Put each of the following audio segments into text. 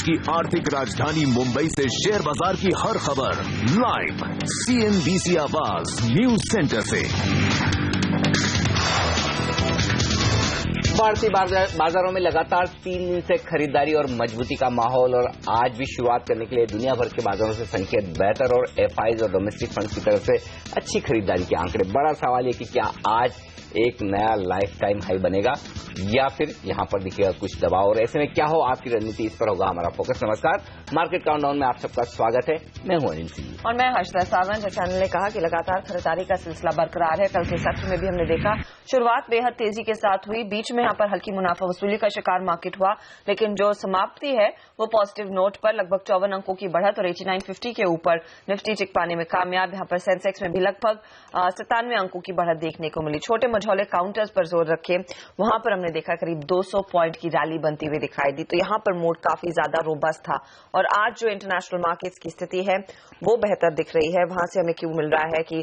देश की आर्थिक राजधानी मुंबई से शेयर बाजार की हर खबर लाइव CNBC आवाज न्यूज सेंटर से। भारतीय बाजारों में लगातार 3 दिन से खरीदारी और मजबूती का माहौल, और आज भी शुरुआत करने के लिए दुनिया भर के बाजारों से संकेत बेहतर और FIs और डोमेस्टिक फंड्स की तरफ से अच्छी खरीदारी के आंकड़े। बड़ा सवाल ये कि क्या आज एक नया लाइफ टाइम हाई बनेगा या फिर यहां पर दिखेगा कुछ दबाव, और ऐसे में क्या हो आपकी रणनीति, इस पर होगा हमारा फोकस। नमस्कार, मार्केट काउंटडाउन में आप सबका स्वागत है। मैं हूं अनिल सिंह और मैं हर्षदा सावंत। जैसे अनिल ने कहा कि लगातार खरीदारी का सिलसिला बरकरार है। कल के सत्र में भी हमने देखा शुरुआत बेहद तेजी के साथ हुई, बीच में यहां पर हल्की मुनाफा वसूली का शिकार मार्केट हुआ, लेकिन जो समाप्ति है वो पॉजिटिव नोट पर लगभग 54 अंकों की बढ़त और 8950 के ऊपर निफ्टी टिक पाने में कामयाब। यहां पर सेंसेक्स में भी लगभग 97 अंकों की बढ़त देखने को मिली। छोटे मझौले काउंटर्स पर जोर रखे, वहां पर हमने देखा करीब 200 पॉइंट की रैली बनती हुई दिखाई दी, तो यहां पर मूड काफी ज्यादा रोबस्ट था। और आज जो इंटरनेशनल मार्केट्स की स्थिति है वो बेहतर दिख रही है। वहां से हमें क्यों मिल रहा है कि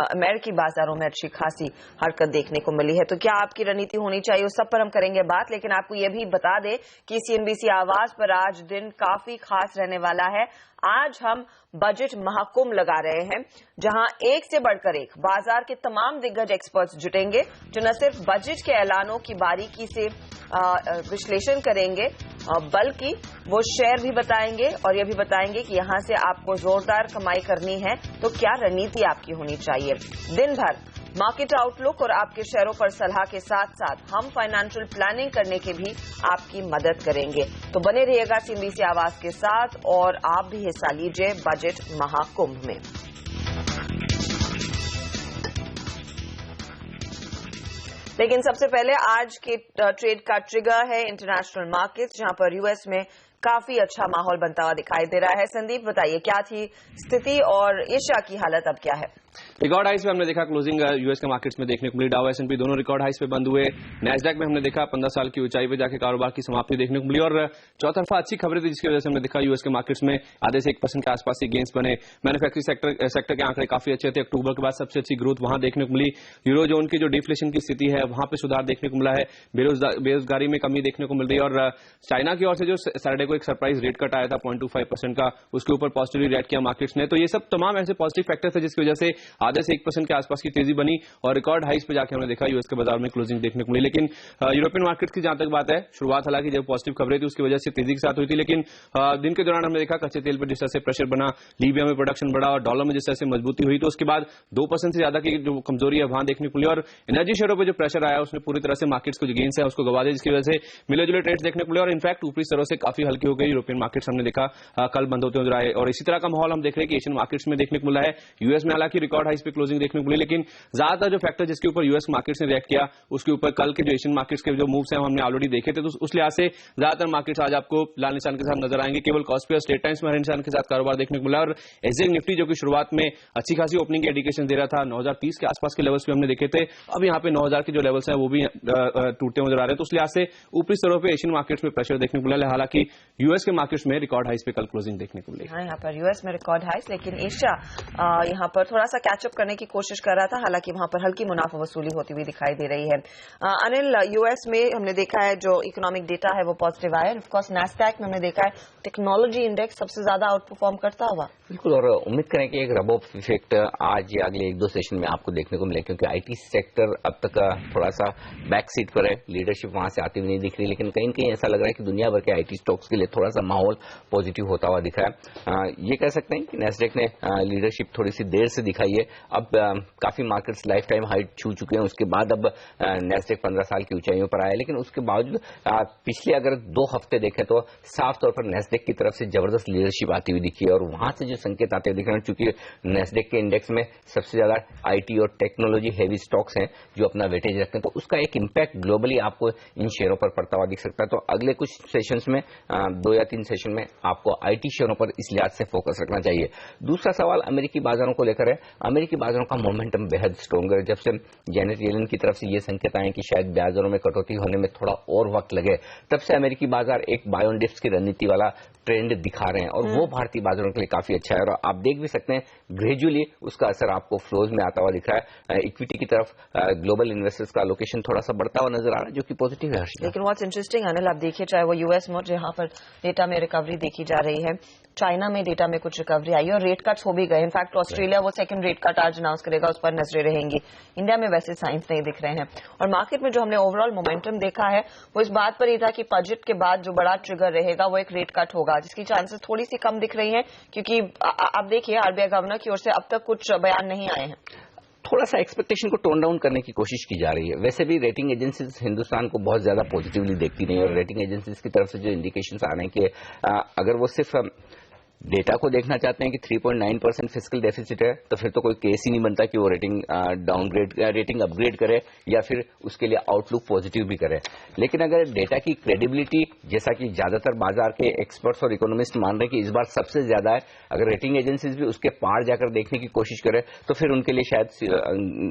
अमेरिकी बाजारों में अच्छी खासी हरकत देखने को मिली है। तो क्या आपकी रणनीति होनी चाहिए, उस सब पर हम करेंगे बात, लेकिन आपको यह भी बता दें कि CNBC आवाज पर आज दिन काफी खास रहने वाला है। आज हम बजट महाकुंभ लगा रहे हैं, जहां एक से बढ़कर एक बाजार के तमाम दिग्गज एक्सपर्ट्स जुटेंगे, जो न सिर्फ बजट के ऐलानों की बारीकी से विश्लेषण करेंगे, बल्कि वो शेयर भी बताएंगे और ये भी बताएंगे कि यहां से आपको जोरदार कमाई करनी है तो क्या रणनीति आपकी होनी चाहिए। दिन भर मार्केट आउटलुक और आपके शेयरों पर सलाह के साथ साथ हम फाइनेंशियल प्लानिंग करने के भी आपकी मदद करेंगे। तो बने रहिएगा CNBC आवाज के साथ और आप भी हिस्सा लीजिए बजट महाकुंभ में। लेकिन सबसे पहले आज के ट्रेड का ट्रिगर है इंटरनेशनल मार्केट्स, जहां पर US में काफी अच्छा माहौल बनता हुआ दिखाई दे रहा है। संदीप बताइए क्या थी स्थिति और एशिया की हालत अब क्या है। रिकॉर्ड हाइस पे हमने देखा क्लोजिंग US के मार्केट्स में देखने को मिली। डाउ S&P दोनों रिकॉर्ड हाइस पे बंद हुए। नैस्डैक में हमने देखा 15 साल की ऊंचाई पे जाके कारोबार की समाप्ति देखने को मिली, और चौतरफा अच्छी खबरें थी, जिसकी वजह से हमने देखा US के मार्केट्स में आधे से 1% के आसपास ही गेंस बने। मैन्युफैक्चरिंग सेक्टर के आंकड़े काफी अच्छे थे। अक्टूबर के बाद सबसे अच्छी ग्रोथ वहां देखने को मिली। यूरो जोन की जो डिफ्लेशन की स्थिति है वहां पे सुधार देखने को मिला है। बेरोजगारी में कमी देखने को मिल रही है, और चाइना की ओर से जो सैटरडे को एक सरप्राइज रेट कट आया था 0.25% का, उसके ऊपर पॉजिटिवली रिएक्ट किया मार्केट्स ने। तो ये सब तमाम ऐसे पॉजिटिव फैक्टर्स है जिसकी वजह से आधे से 1% के आसपास की तेजी बनी और रिकॉर्ड हाइस पे जाके हमने देखा US के बाजार में क्लोजिंग देखने को मिली। लेकिन यूरोपियन मार्केट की जहां तक बात है, शुरुआत हालांकि जब पॉजिटिव खबरें थी उसकी वजह से तेजी के साथ हुई थी, लेकिन दिन के दौरान हमने देखा कच्चे तेल पर जिस तरह से प्रेशर बना, लीबिया में प्रोडक्शन बढ़ा और डॉलर में जिस तरह से मजबूती हुई, तो उसके बाद 2% से ज्यादा की जो कमजोरी है वहां देखने को मिली। और एनर्जी शेयरों पर जो प्रेशर आया उसने पूरी तरह से मार्केट्स को जो गेंस है उसको गवा दिया, जिसकी वजह से मिले जुले ट्रेड्स देखने को मिले और इनफैक्ट ऊपरी स्तरों से काफी हल्की हो गई यूरोपियन मार्केट्स। हमने देखा कल बंद होते नजर आए, और इसी तरह का माहौल हम देख रहे हैं कि एशियन मार्केट्स में देखने को मिला है। US में हालांकि रिकॉर्ड हाइस पे क्लोजिंग देखने को मिली, लेकिन ज्यादातर जो फैक्टर जिसके ऊपर US मार्केट्स ने रिएक्ट किया उसके ऊपर कल के जो एशियन मार्केट्स के जो मूव्स हैं हमने ऑलरेडी देखे थे, तो उस लिहाज से ज्यादातर मार्केट्स आज आपको लाल निशान के साथ नजर आएंगे। केवल कॉस्पी और स्टेट टाइम्स में हरे निशान के साथ कारोबार देखने को मिला, और एसजेएक्स निफ्टी जो कि शुरुआत में अच्छी खासी ओपनिंग के इंडिकेशन दे रहा था 9030 के आसपास के लेवल्स भी हमने देखे थे, अब यहाँ पे 9000 के जो लेवल्स हैं वो भी टूटते नजर आ रहे हैं। तो उस लिहाज से ऊपरी स्तरों पर एशियन मार्केट्स में प्रेशर देखने को मिला। हालांकि US के मार्केट्स में रिकॉर्ड हाइस पे कल क्लोजिंग देखने को मिली। हाँ, यहाँ पर US में रिकॉर्ड हाइस, लेकिन एशिया यहाँ पर थोड़ा सा कैचअप करने की कोशिश कर रहा था, हालांकि वहां पर हल्की मुनाफा वसूली होती हुई दिखाई दे रही है। अनिल, US में हमने देखा है जो इकोनॉमिक डेटा है वो पॉजिटिव आया, ऑफ कोर्स नैस्डैक में हमने देखा है टेक्नोलॉजी इंडेक्स सबसे ज्यादा आउट परफॉर्म करता हुआ। बिल्कुल, और उम्मीद करें कि एक रब ऑफ इफेक्ट आज या अगले 1-2 सेशन में आपको देखने को मिले, क्योंकि IT सेक्टर अब तक थोड़ा सा बैक सीट पर है, लीडरशिप वहां से आती हुई नहीं दिख रही, लेकिन कहीं कहीं ऐसा लग रहा है कि दुनिया भर के IT स्टॉक्स के लिए थोड़ा सा माहौल पॉजिटिव होता हुआ दिख रहा है। ये कह सकते हैं कि नैस्डैक ने लीडरशिप थोड़ी सी देर से दिखाई है। अब काफी मार्केट्स लाइफ टाइम हाई छू चुके हैं, उसके बाद अब नैस्डैक 15 साल की ऊंचाइयों पर आया, लेकिन उसके बावजूद पिछले अगर 2 हफ्ते देखें तो साफ तौर पर नैस्डैक की तरफ से जबरदस्त लीडरशिप आती हुई दिखी है, और वहां से जो संकेत आते हुए दिख रहे हैं, चूंकि नैस्डैक के इंडेक्स में सबसे ज्यादा IT और टेक्नोलॉजी हेवी स्टॉक्स हैं जो अपना वेटेज रखते हैं, तो उसका एक इम्पैक्ट ग्लोबली आपको इन शेयरों पर पड़ता हुआ दिख सकता है। तो अगले कुछ सेशंस में 2 या 3 सेशन में आपको IT शेयरों पर इस लिहाज से फोकस रखना चाहिए। दूसरा सवाल अमेरिकी बाजारों को लेकर है। अमेरिकी बाजारों का मोमेंटम बेहद स्ट्रॉन्ग है। जब से जेनेट येलन की तरफ से ये संकेत आए कि शायद ब्याज दरों में कटौती होने में थोड़ा और वक्त लगे, तब से अमेरिकी बाजार एक बाय ऑन डिप्स की रणनीति वाला ट्रेंड दिखा रहे हैं और वो भारतीय बाजारों के लिए काफी अच्छा है। और आप देख भी सकते हैं ग्रेजुअली उसका असर आपको फ्लोज में आता हुआ दिख रहा है। इक्विटी की तरफ ग्लोबल इन्वेस्टर्स का लोकेशन थोड़ा सा बढ़ता हुआ नजर आ रहा है, जो कि पॉजिटिव है। लेकिन व्हाट्स इंटरेस्टिंग अनिल, आप देखिए चाहे वो यूएस में जहां पर डेटा में रिकवरी देखी जा रही है, चाइना में डेटा में कुछ रिकवरी आई और रेट कट्स हो भी गए। इनफैक्ट ऑस्ट्रेलिया वो सेकंड रेट कट आज अनाउंस करेगा, उस पर नजरें रहेंगी। इंडिया में वैसे साइंस नहीं दिख रहे हैं। और मार्केट में जो हमने ओवरऑल मोमेंटम देखा है वो इस बात पर ही था कि बजट के बाद जो बड़ा ट्रिगर रहेगा वो एक रेट कट होगा, जिसकी चांसेस थोड़ी सी कम दिख रही है, क्योंकि आप देखिए आरबीआई गवर्नर की ओर से अब तक कुछ बयान नहीं आए हैं। थोड़ा सा एक्सपेक्टेशन को टोन डाउन करने की कोशिश की जा रही है। वैसे भी रेटिंग एजेंसीज हिंदुस्तान को बहुत ज्यादा पॉजिटिवली देखती नहीं, और रेटिंग एजेंसीज की तरफ से जो इंडिकेशंस आ रहे हैं कि अगर वो सिर्फ डेटा को देखना चाहते हैं कि 3.9% फिस्कल डेफिसिट है, तो फिर तो कोई केस ही नहीं बनता कि वो रेटिंग डाउनग्रेड रेटिंग अपग्रेड करे या फिर उसके लिए आउटलुक पॉजिटिव भी करे। लेकिन अगर डेटा की क्रेडिबिलिटी, जैसा कि ज्यादातर बाजार के एक्सपर्ट्स और इकोनॉमिस्ट मान रहे हैं कि इस बार सबसे ज्यादा है, अगर रेटिंग एजेंसीज भी उसके पार जाकर देखने की कोशिश करे तो फिर उनके लिए शायद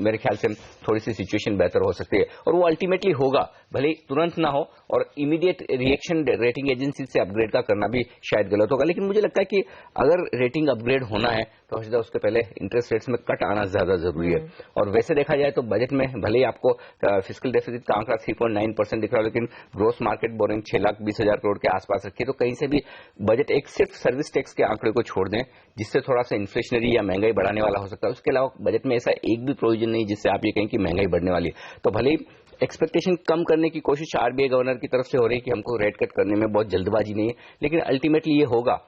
मेरे ख्याल से थोड़ी सी सिचुएशन बेहतर हो सकती है। और वो अल्टीमेटली होगा, भले ही तुरंत ना हो, और इमीडिएट रिएक्शन रेटिंग एजेंसी से अपग्रेड का करना भी शायद गलत होगा। लेकिन मुझे लगता है कि अगर रेटिंग अपग्रेड होना है तो हर्षदा उसके पहले इंटरेस्ट रेट्स में कट आना ज्यादा जरूरी है। और वैसे देखा जाए तो बजट में भले ही आपको फिस्कल डेफिसिट का आंकड़ा 3.9% दिख रहा है, लेकिन ग्रोस मार्केट बोरिंग 6,20,000 करोड़ के आसपास रखी, तो कहीं से भी बजट एक सिर्फ सर्विस टैक्स के आंकड़े को छोड़ दें जिससे थोड़ा सा इन्फ्लेशनरी या महंगाई बढ़ाने वाला हो सकता है। उसके अलावा बजट में ऐसा एक भी प्रोविजन नहीं जिससे आप ये कहें कि महंगाई बढ़ने वाली है। तो भले ही एक्सपेक्टेशन कम करने की कोशिश आरबीआई गवर्नर की तरफ से हो रही है कि हमको रेट कट करने में बहुत जल्दबाजी नहीं है, लेकिन अल्टीमेटली ये होगा।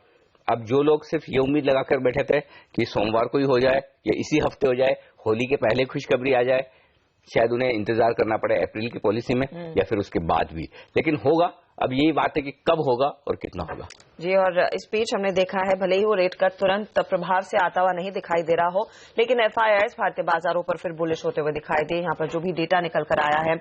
अब जो लोग सिर्फ ये उम्मीद लगाकर बैठे थे कि सोमवार को ही हो जाए या इसी हफ्ते हो जाए, होली के पहले खुशखबरी आ जाए, शायद उन्हें इंतजार करना पड़े अप्रैल की पॉलिसी में या फिर उसके बाद भी, लेकिन होगा। अब यही बात है कि कब होगा और कितना होगा। जी, और इस बीच हमने देखा है भले ही वो रेट कट तुरंत प्रभाव से आता हुआ नहीं दिखाई दे रहा हो, लेकिन एफआईआईज भारतीय बाजारों पर फिर बुलिश होते हुए दिखाई दे। यहाँ पर जो भी डेटा निकल कर आया है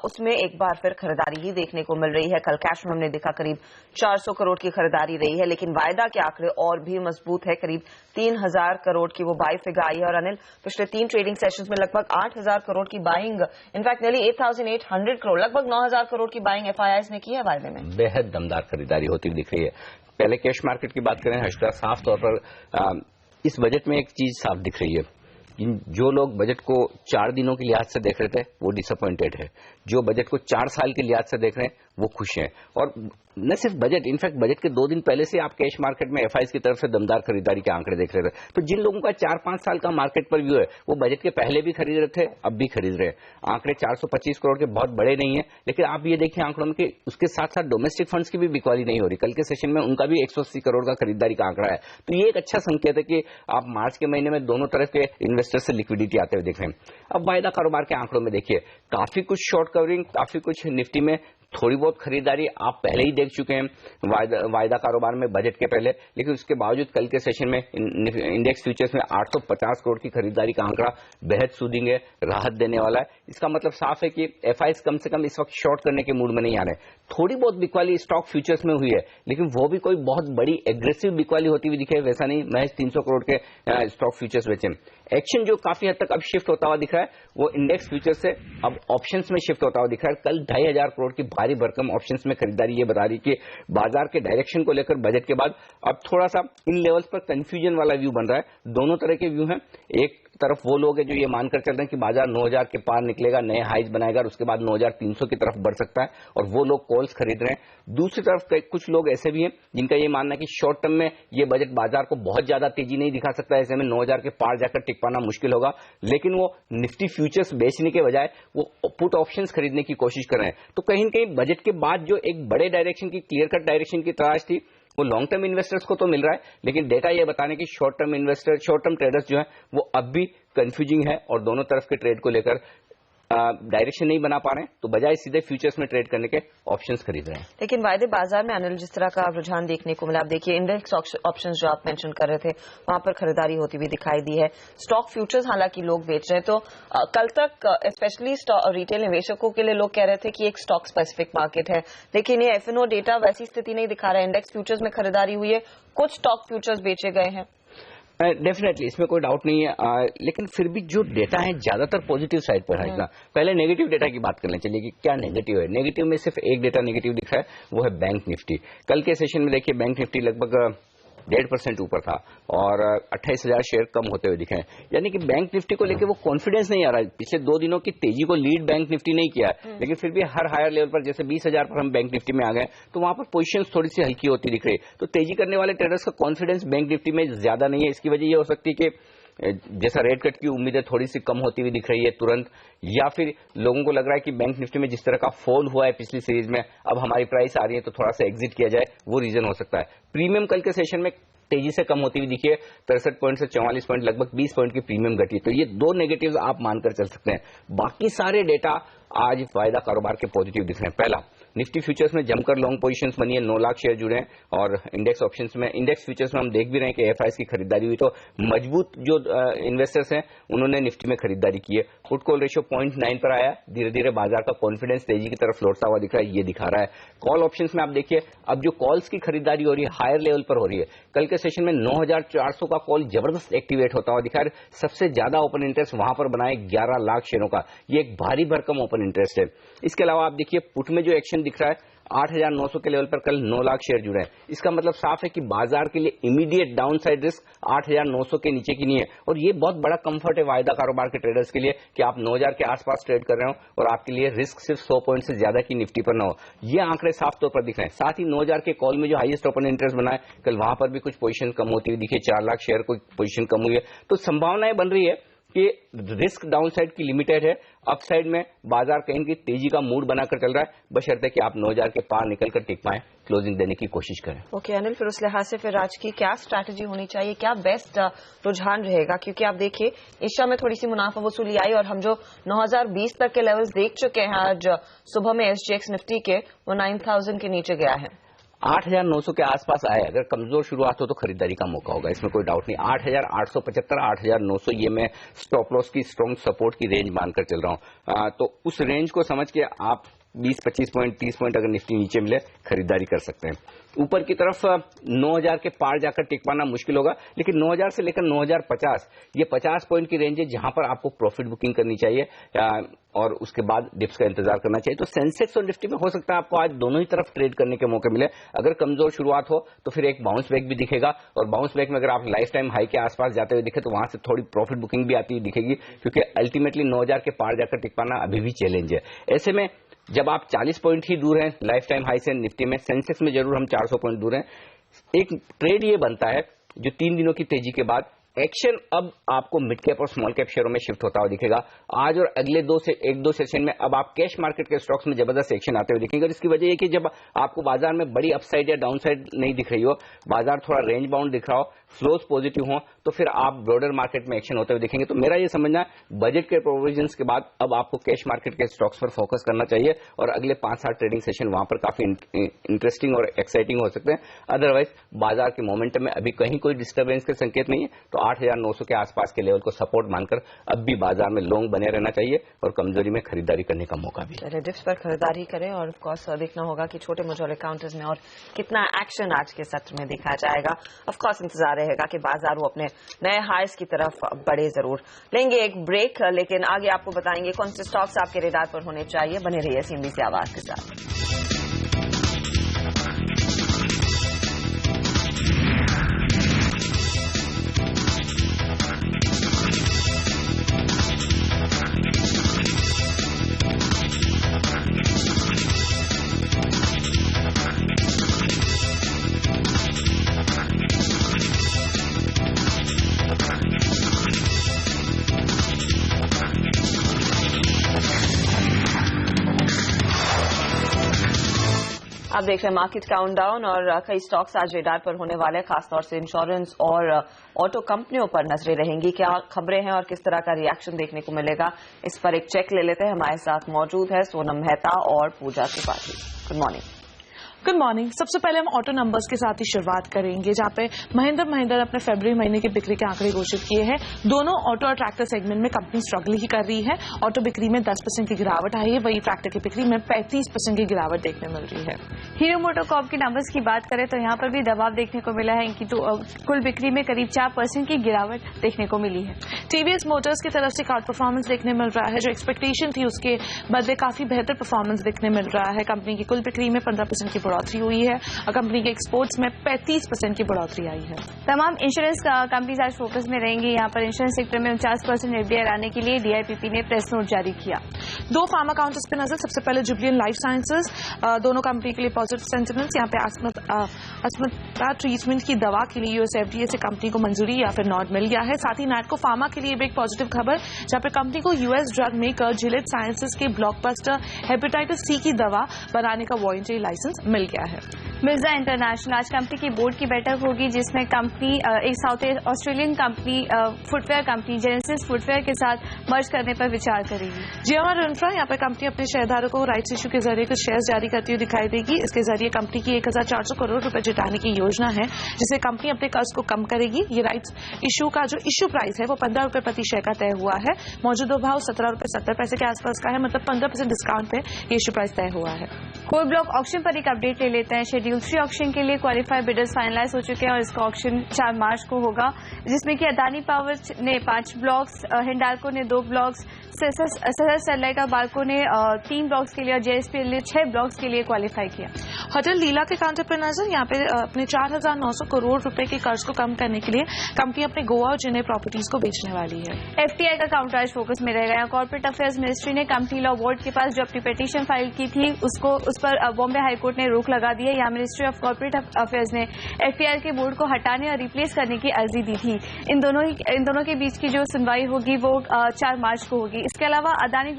उसमें एक बार फिर खरीदारी ही देखने को मिल रही है। कल कैश में हमने देखा करीब 400 करोड़ की खरीदारी रही है, लेकिन वायदा के आंकड़े और भी मजबूत है। करीब 3,000 करोड़ की वो बाई फिगर आई है। और अनिल, पिछले 3 ट्रेडिंग सेशंस में लगभग 8,000 करोड़ की बाइंग, इनफैक्ट नेली 8,800 करोड़, लगभग 9,000 करोड़ की बाइंग एफआईआईज ने की है वायदे में। बेहद दमदार खरीदारी होती हुई दिख रही है। पहले कैश मार्केट की बात करें हर्षदा, साफ तौर पर इस बजट में एक चीज साफ दिख रही है, जो लोग बजट को 4 दिनों के लिहाज से देख रहे थे वो डिसअपॉइंटेड है, जो बजट को 4 साल के लिहाज से देख रहे हैं वो खुश हैं। और न सिर्फ बजट, इनफैक्ट बजट के 2 दिन पहले से आप कैश मार्केट में एफआईआईज की तरफ से दमदार खरीदारी के आंकड़े देख रहे थे। तो जिन लोगों का 4-5 साल का मार्केट पर व्यू है वो बजट के पहले भी खरीद रहे थे, अब भी खरीद रहे हैं। आंकड़े 425 करोड़ के बहुत बड़े नहीं है, लेकिन आप ये देखिए आंकड़ों में कि उसके साथ साथ डोमेस्टिक फंड्स की भी बिकवाली नहीं हो रही। कल के सेशन में उनका भी 180 करोड़ का खरीदारी का आंकड़ा है। तो ये एक अच्छा संकेत है कि आप मार्च के महीने में दोनों तरफ के इन्वेस्टर से लिक्विडिटी आते हुए देख रहे हैं। अब वायदा कारोबार के आंकड़ों में देखिए काफी कुछ शॉर्ट कवरिंग, काफी कुछ निफ्टी में थोड़ी बहुत खरीदारी आप पहले ही देख चुके हैं वायदा कारोबार में बजट के पहले, लेकिन उसके बावजूद कल के सेशन में इंडेक्स फ्यूचर्स में 850 करोड़ की खरीदारी का आंकड़ा बेहद सूदिंग है, राहत देने वाला है। इसका मतलब साफ है कि एफआईआईज कम से कम इस वक्त शॉर्ट करने के मूड में नहीं आ रहे। थोड़ी बहुत बिकवाली स्टॉक फ्यूचर्स में हुई है, लेकिन वो भी कोई बहुत बड़ी एग्रेसिव बिकवाली होती हुई दिखे, वैसा नहीं महज 300 करोड़ के स्टॉक फ्यूचर्स बेचे। एक्शन जो काफी हद तक अब शिफ्ट होता हुआ दिख रहा है वो इंडेक्स फ्यूचर्स से अब ऑप्शंस में शिफ्ट होता हुआ दिख रहा है। कल 2,500 करोड़ की भारी भरकम ऑप्शंस में खरीदारी ये बता रही कि बाजार के डायरेक्शन को लेकर बजट के बाद अब थोड़ा सा इन लेवल्स पर कंफ्यूजन वाला व्यू बन रहा है। दोनों तरह के व्यू हैं। एक तरफ वो लोग हैं जो ये मानकर चल रहे हैं कि बाजार 9,000 के पार निकलेगा, नए हाइज बनाएगा और उसके बाद 9,300 की तरफ बढ़ सकता है, और वो लोग कॉल्स खरीद रहे हैं। दूसरी तरफ कुछ लोग ऐसे भी हैं जिनका ये मानना है कि शॉर्ट टर्म में ये बजट बाजार को बहुत ज्यादा तेजी नहीं दिखा सकता, ऐसे में 9,000 के पार जाकर टिक पाना मुश्किल होगा, लेकिन वो निफ्टी फ्यूचर्स बेचने के बजाय वो पुट ऑप्शंस खरीदने की कोशिश कर रहे हैं। तो कहीं न कहीं बजट के बाद जो एक बड़े डायरेक्शन की, क्लियर कट डायरेक्शन की तलाश थी वो लॉन्ग टर्म इन्वेस्टर्स को तो मिल रहा है, लेकिन डेटा ये बताने की short term investor, short term traders जो है वो अब भी कंफ्यूजिंग है और दोनों तरफ के ट्रेड को लेकर डायरेक्शन नहीं बना पा रहे हैं, तो बजाय सीधे फ्यूचर्स में ट्रेड करने के ऑप्शंस खरीद रहे हैं। लेकिन वायदे बाजार में अनिल जिस तरह का रुझान देखने को मिला, आप देखिए इंडेक्स ऑप्शंस जो आप मेंशन कर रहे थे वहां पर खरीदारी होती हुई दिखाई दी है। स्टॉक फ्यूचर्स हालांकि लोग बेच रहे हैं, तो कल तक स्पेशली रिटेल निवेशकों के लिए लोग कह रहे थे कि एक स्टॉक स्पेसिफिक मार्केट है, लेकिन ये एफएनओ डेटा वैसी स्थिति नहीं दिखा रहा है। इंडेक्स फ्यूचर्स में खरीदारी हुई है, कुछ स्टॉक फ्यूचर्स बेचे गए हैं। डेफिनेटली इसमें कोई डाउट नहीं है, लेकिन फिर भी जो डेटा है ज्यादातर पॉजिटिव साइड पर है ना। पहले नेगेटिव डेटा की बात करना चाहिए कि क्या नेगेटिव है। नेगेटिव में सिर्फ एक डेटा नेगेटिव दिख रहा है, वो है बैंक निफ्टी। कल के सेशन में देखिए बैंक निफ्टी लगभग 1.5% ऊपर था और 28,000 शेयर कम होते हुए दिखे। यानी कि बैंक निफ्टी को लेकर वो कॉन्फिडेंस नहीं आ रहा है। पिछले 2 दिनों की तेजी को लीड बैंक निफ्टी नहीं किया है, लेकिन फिर भी हर हायर लेवल पर जैसे 20,000 पर हम बैंक निफ्टी में आ गए तो वहां पर पोजीशंस थोड़ी सी हल्की होती दिख रही है। तो तेजी करने वाले ट्रेडर्स का कॉन्फिडेंस बैंक निफ्टी में ज्यादा नहीं है। इसकी वजह यह हो सकती है कि जैसा रेट कट की उम्मीदें थोड़ी सी कम होती हुई दिख रही है तुरंत, या फिर लोगों को लग रहा है कि बैंक निफ्टी में जिस तरह का फॉल हुआ है पिछली सीरीज में, अब हमारी प्राइस आ रही है तो थोड़ा सा एग्जिट किया जाए, वो रीजन हो सकता है। प्रीमियम कल के सेशन में तेजी से कम होती हुई दिखी है, 63 पॉइंट से 44 पॉइंट, लगभग 20 पॉइंट की प्रीमियम घटी। तो ये 2 नेगेटिव्स आप मानकर चल सकते हैं। बाकी सारे डेटा आज फायदा कारोबार के पॉजिटिव दिख रहे हैं। पहला, निफ्टी फ्यूचर्स में जमकर लॉन्ग पोजीशंस बनी है, 9 लाख शेयर जुड़े हैं और इंडेक्स ऑप्शंस में, इंडेक्स फ्यूचर्स में हम देख भी रहे हैं कि एफआईएस की खरीदारी हुई। तो मजबूत जो इन्वेस्टर्स हैं उन्होंने निफ्टी में खरीदारी की है। पुट कॉल रेशियो 0.9 पर आया। धीरे धीरे बाजार का कॉन्फिडेंस तेजी की तरफ लौटता हुआ दिख रहा है, ये दिखा रहा है। कॉल ऑप्शंस में आप देखिए अब जो कॉल्स की खरीदारी हो रही है हायर लेवल पर हो रही है। कल के सेशन में 9,400 का कॉल जबरदस्त एक्टिवेट होता हुआ दिखा है। सबसे ज्यादा ओपन इंटरेस्ट वहां पर बना है 11 लाख शेयरों का। ये एक भारी भरकम ओपन इंटरेस्ट है। इसके अलावा आप देखिए पुट में जो एक्शन दिख रहा है 8,900 के लेवल पर कल 9 लाख शेयर जुड़े हैं। इसका मतलब साफ है कि बाजार के लिए इमीडिएट डाउन साइड रिस्क 8,900 के नीचे की नहीं है, और ये बहुत बड़ा कंफर्ट है वायदा कारोबार के ट्रेडर्स के लिए कि आप 9,000 के आसपास ट्रेड कर रहे हो और आपके लिए रिस्क सिर्फ 100 पॉइंट से ज्यादा की निफ्टी पर ना हो। ये आंकड़े साफ तौर पर दिख रहे हैं। साथ ही 9,000 के कॉल में जो हाईएस्ट ओपन इंटरेस्ट बना है कल, वहां पर भी कुछ पोजीशन कम होती हुई दिखी, 4 लाख शेयर को पोजीशन कम हुई है। तो संभावनाएं बन रही है कि रिस्क डाउनसाइड की लिमिटेड है, अपसाइड में बाजार कहीं की तेजी का मूड बनाकर चल रहा है, बशर्ते कि आप 9,000 के पार निकलकर टिक पाएं, क्लोजिंग देने की कोशिश करें। ओके अनिल, फिर उस लिहाज से फिर आज की क्या स्ट्रैटेजी होनी चाहिए, क्या बेस्ट रुझान रहेगा? क्योंकि आप देखिए एशिया में थोड़ी सी मुनाफा वसूली आई और हम जो 9,020 तक के लेवल्स देख चुके हैं, आज सुबह में एसजीएक्स निफ्टी के वो 9,000 के नीचे गया है। 8,900 के आसपास आए। अगर कमजोर शुरुआत हो तो खरीदारी का मौका होगा, इसमें कोई डाउट नहीं। 8,875, 8,900 ये मैं स्टॉप लॉस की स्ट्रॉन्ग सपोर्ट की रेंज मानकर चल रहा हूं। तो उस रेंज को समझ के आप 20-25 पॉइंट 30 पॉइंट अगर निफ्टी नीचे मिले खरीदारी कर सकते हैं। ऊपर की तरफ 9,000 के पार जाकर टिक पाना मुश्किल होगा, लेकिन 9,000 से लेकर 9,050 ये 50 पॉइंट की रेंज है जहां पर आपको प्रॉफिट बुकिंग करनी चाहिए और उसके बाद डिप्स का इंतजार करना चाहिए। तो सेंसेक्स और निफ्टी में हो सकता है आपको आज दोनों ही तरफ ट्रेड करने के मौके मिले। अगर कमजोर शुरुआत हो तो फिर एक बाउंस बैक भी दिखेगा, और बाउंस बैक में अगर आप लाइफ टाइम हाई के आसपास जाते हुए दिखे तो वहां से थोड़ी प्रॉफिट बुकिंग भी आती हुई दिखेगी, क्योंकि अल्टीमेटली 9,000 के पार जाकर टिक पाना अभी भी चैलेंज है। ऐसे में जब आप 40 पॉइंट ही दूर हैं लाइफ टाइम हाई से निफ्टी में, सेंसेक्स में जरूर हम 400 पॉइंट दूर हैं। एक ट्रेड ये बनता है जो 3 दिनों की तेजी के बाद एक्शन अब आपको मिड कैप और स्मॉल कैप शेयरों में शिफ्ट होता हुआ दिखेगा। आज और अगले 1-2 सेशन में अब आप कैश मार्केट के स्टॉक्स में जबरदस्त एक्शन आते हुए दिखेंगे। और इसकी वजह यह कि जब आपको बाजार में बड़ी अपसाइड या डाउनसाइड नहीं दिख रही हो, बाजार थोड़ा रेंज बाउंड दिख रहा हो, फ्लोज पॉजिटिव हो, तो फिर आप ब्रॉडर मार्केट में एक्शन होते हुए दिखेंगे। तो मेरा ये समझना है बजट के प्रोविजंस के बाद अब आपको कैश मार्केट के स्टॉक्स पर फोकस करना चाहिए, और अगले 5-7 ट्रेडिंग सेशन वहां पर काफी इंटरेस्टिंग और एक्साइटिंग हो सकते हैं। अदरवाइज बाजार के मोमेंटम में अभी कहीं कोई डिस्टर्बेंस के संकेत नहीं है। तो 8,900 के आसपास के लेवल को सपोर्ट मानकर अब भी बाजार में लॉन्ग बने रहना चाहिए और कमजोरी में खरीदारी करने का मौका भी। चलिए डिप्स पर खरीदारी करें, और ऑफकोर्स देखना होगा कि छोटे मझोले काउंटर्स में और कितना एक्शन आज के सत्र में दिखा जाएगा। ऑफकोर्स इंतजार रहेगा कि बाजार वो अपने नए हाइस की तरफ बढ़े। जरूर लेंगे एक ब्रेक, लेकिन आगे आपको बताएंगे कौन से स्टॉक्स आपके रेडार पर होने चाहिए। बने रहिए सीएनबीसी आवाज के साथ। आप देख रहे हैं मार्केट काउंटडाउन, और कई स्टॉक्स आज रेडार पर होने वाले हैं। खासतौर से इंश्योरेंस और ऑटो कंपनियों पर नजरें रहेंगी। क्या खबरें हैं और किस तरह का रिएक्शन देखने को मिलेगा, इस पर एक चेक ले लेते हैं। हमारे साथ मौजूद है सोनम मेहता और Pooja Tripathi. Good morning. Good morning. सबसे पहले हम ऑटो नंबर्स के साथ ही शुरुआत करेंगे, जहां पे महिंद्रा अपने फरवरी महीने की बिक्री के आंकड़े घोषित किए हैं। दोनों ऑटो और ट्रैक्टर सेगमेंट में कंपनी स्ट्रगल ही कर रही है। ऑटो बिक्री में 10% की गिरावट आई है, वही ट्रैक्टर की बिक्री में 35% की गिरावट देखने मिल रही है। हीरो मोटोकॉर्प के नंबर्स की बात करें तो यहाँ पर भी दबाव देखने को मिला है, इनकी तो कुल बिक्री में करीब 4% की गिरावट देखने को मिली है। टीवीएस मोटर्स की तरफ से एक आउट परफॉर्मेंस देखने मिल रहा है, जो एक्सपेक्टेशन थी उसके बदले काफी बेहतर परफॉर्मेंस देखने मिल रहा है। कंपनी की कुल बिक्री में 15% की बढ़ोतरी हुई है और कंपनी के एक्सपोर्ट्स में 35% की बढ़ोतरी आई है। तमाम इंश्योरेंस कंपनीज आज फोकस में रहेंगी। यहाँ पर इंश्योरेंस सेक्टर में 49% एफडीआई लाने के लिए डीआईपीपी ने प्रेस नोट जारी किया। दो फार्मा काउंटर्स पे नजर। सबसे पहले जुबलियंट लाइफ साइंसेज, दोनों कंपनी के लिए पॉजिटिव सेंटिमेंट्स। यहाँ पे अस्मता ट्रीटमेंट की दवा के लिए यूएस एफडीए से कंपनी को मंजूरी या फिर नॉट मिल गया है। साथ ही नैटको फार्मा के लिए भी एक पॉजिटिव खबर, जहां पे कंपनी को US drug maker Gillette sciences के ब्लॉकबस्टर हेपेटाइटिस सी की दवा बनाने का वारंटी लाइसेंस मिल गया है। मिर्जा इंटरनेशनल, आज कंपनी की बोर्ड की बैठक होगी, जिसमें कंपनी एक south Australian company footwear company genesis footwear के साथ मर्ज करने पर विचार करेगी। जीएमआर इंफ्रा, यहाँ पे कंपनी अपने शेयरधारकों को राइट्स इशू के जरिए कुछ शेयर्स जारी करती हुई दिखाई देगी। इसके जरिए कंपनी की 1400 करोड़ रुपए जुटाने की योजना है, जिससे कंपनी अपने कर्ज को कम करेगी। ये राइट्स इशू का जो इशू प्राइस है वो 15 रुपए प्रति शेयर का तय हुआ है। मौजूदा भाव 17 रुपए 70 पैसे के आसपास का है, मतलब 15% डिस्काउंट पे ये इशू प्राइस तय हुआ है। कोल ब्लॉक ऑक्शन पर एक अपडेट ले लेते हैं। शेड्यूल 3 ऑक्शन के लिए क्वालिफाइड बिडर्स फाइनलाइज हो चुके हैं और इसका ऑक्शन 4 मार्च को होगा, जिसमें कि अदानी पावर ने 5 ब्लॉक्स, हिंडाल्को ने 2 ब्लॉक्स, सहर स्टरलाइट और बाल्को ने 3 ब्लॉक्स के लिए और जेएसपीएल ने 6 ब्लॉक्स के लिए क्वालिफाई किया। होटल लीला के काउंटर पर नजर। यहाँ पे अपने 4900 करोड़ रुपए के कर्ज को कम करने के लिए कंपनी अपने गोवा और चेन्नई प्रॉपर्टीज को बेचने वाली है। एफटीआई का काउंटर आज फोकस में रहेगा। यहाँ कॉर्पोरेट अफेयर्स मिनिस्ट्री ने कंपनी लॉ बोर्ड के पास जो अपनी पिटीशन फाइल की थी उस पर बॉम्बे हाईकोर्ट ने रोक लगा दी है। यहाँ मिनिस्ट्री ऑफ कॉर्पोरेट अफेयर्स ने एफटीआई के बोर्ड को हटाने और रिप्लेस करने की अर्जी दी थी। इन दोनों के बीच की जो सुनवाई होगी वो 4 मार्च को होगी। इसके अलावा अदानी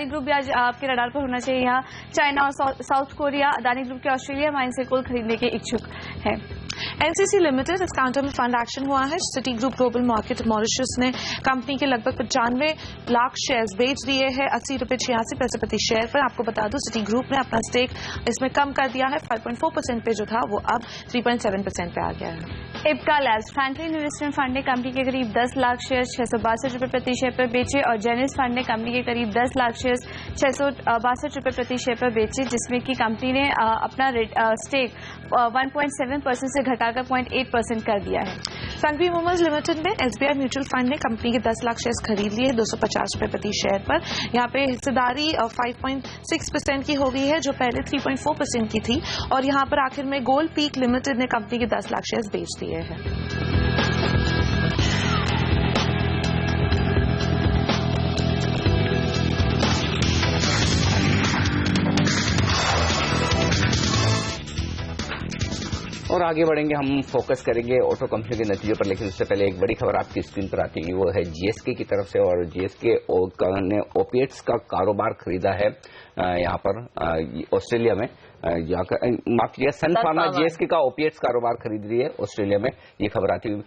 ग्रुप भी आज आपके रडार पर होना चाहिए। यहाँ चाइना और साउथ कोरिया अदानी ग्रुप के ऑस्ट्रेलिया माइन से कोल खरीदने के इच्छुक है। एनसीसी लिमिटेड, इस काउंटर में फंड एक्शन हुआ है। City group global market Mauritius ने कंपनी के लगभग 95 लाख शेयर्स बेच दिए हैं 80 रुपए 86 पैसे प्रति शेयर पर। आपको बता दूं सिटी ग्रुप ने अपना स्टेक इसमें कम कर दिया है। 5.4% पे जो था वो अब 3.7% पे आ गया है। Ipca labs, Franklin investment fund ने कंपनी के करीब 10 लाख शेयर 662 रुपए प्रति शेयर पर बेचे और जेनिस फंड ने कंपनी के करीब 10 लाख शेयर 662 रुपए प्रति शेयर पर बेचे, जिसमें कि कंपनी ने अपना स्टेक 1.7% से घटाकर 0.8% कर दिया है। संघवी मोमर्स लिमिटेड में एसबीआई म्यूचुअल फंड ने कंपनी के 10 लाख शेयर्स खरीद लिए 250 रुपए प्रति शेयर पर। यहाँ पे हिस्सेदारी 5.6% की हो गई है, जो पहले 3.4% की थी। और यहाँ पर आखिर में गोल्ड पीक लिमिटेड ने कंपनी के 10 लाख शेयर्स बेच दिए हैं। और आगे बढ़ेंगे, हम फोकस करेंगे ऑटो कंपनी के नतीजों पर, लेकिन उससे पहले एक बड़ी खबर आपकी स्क्रीन पर आती है, वो है जीएसके की तरफ से। और जीएसके ने ओपिएट्स का कारोबार खरीदा है यहाँ पर ऑस्ट्रेलिया में। माफ कीजिए, सन फार्मा जीएसके का ओपिएट्स कारोबार खरीद रही है ऑस्ट्रेलिया में। ये खबर आती हुई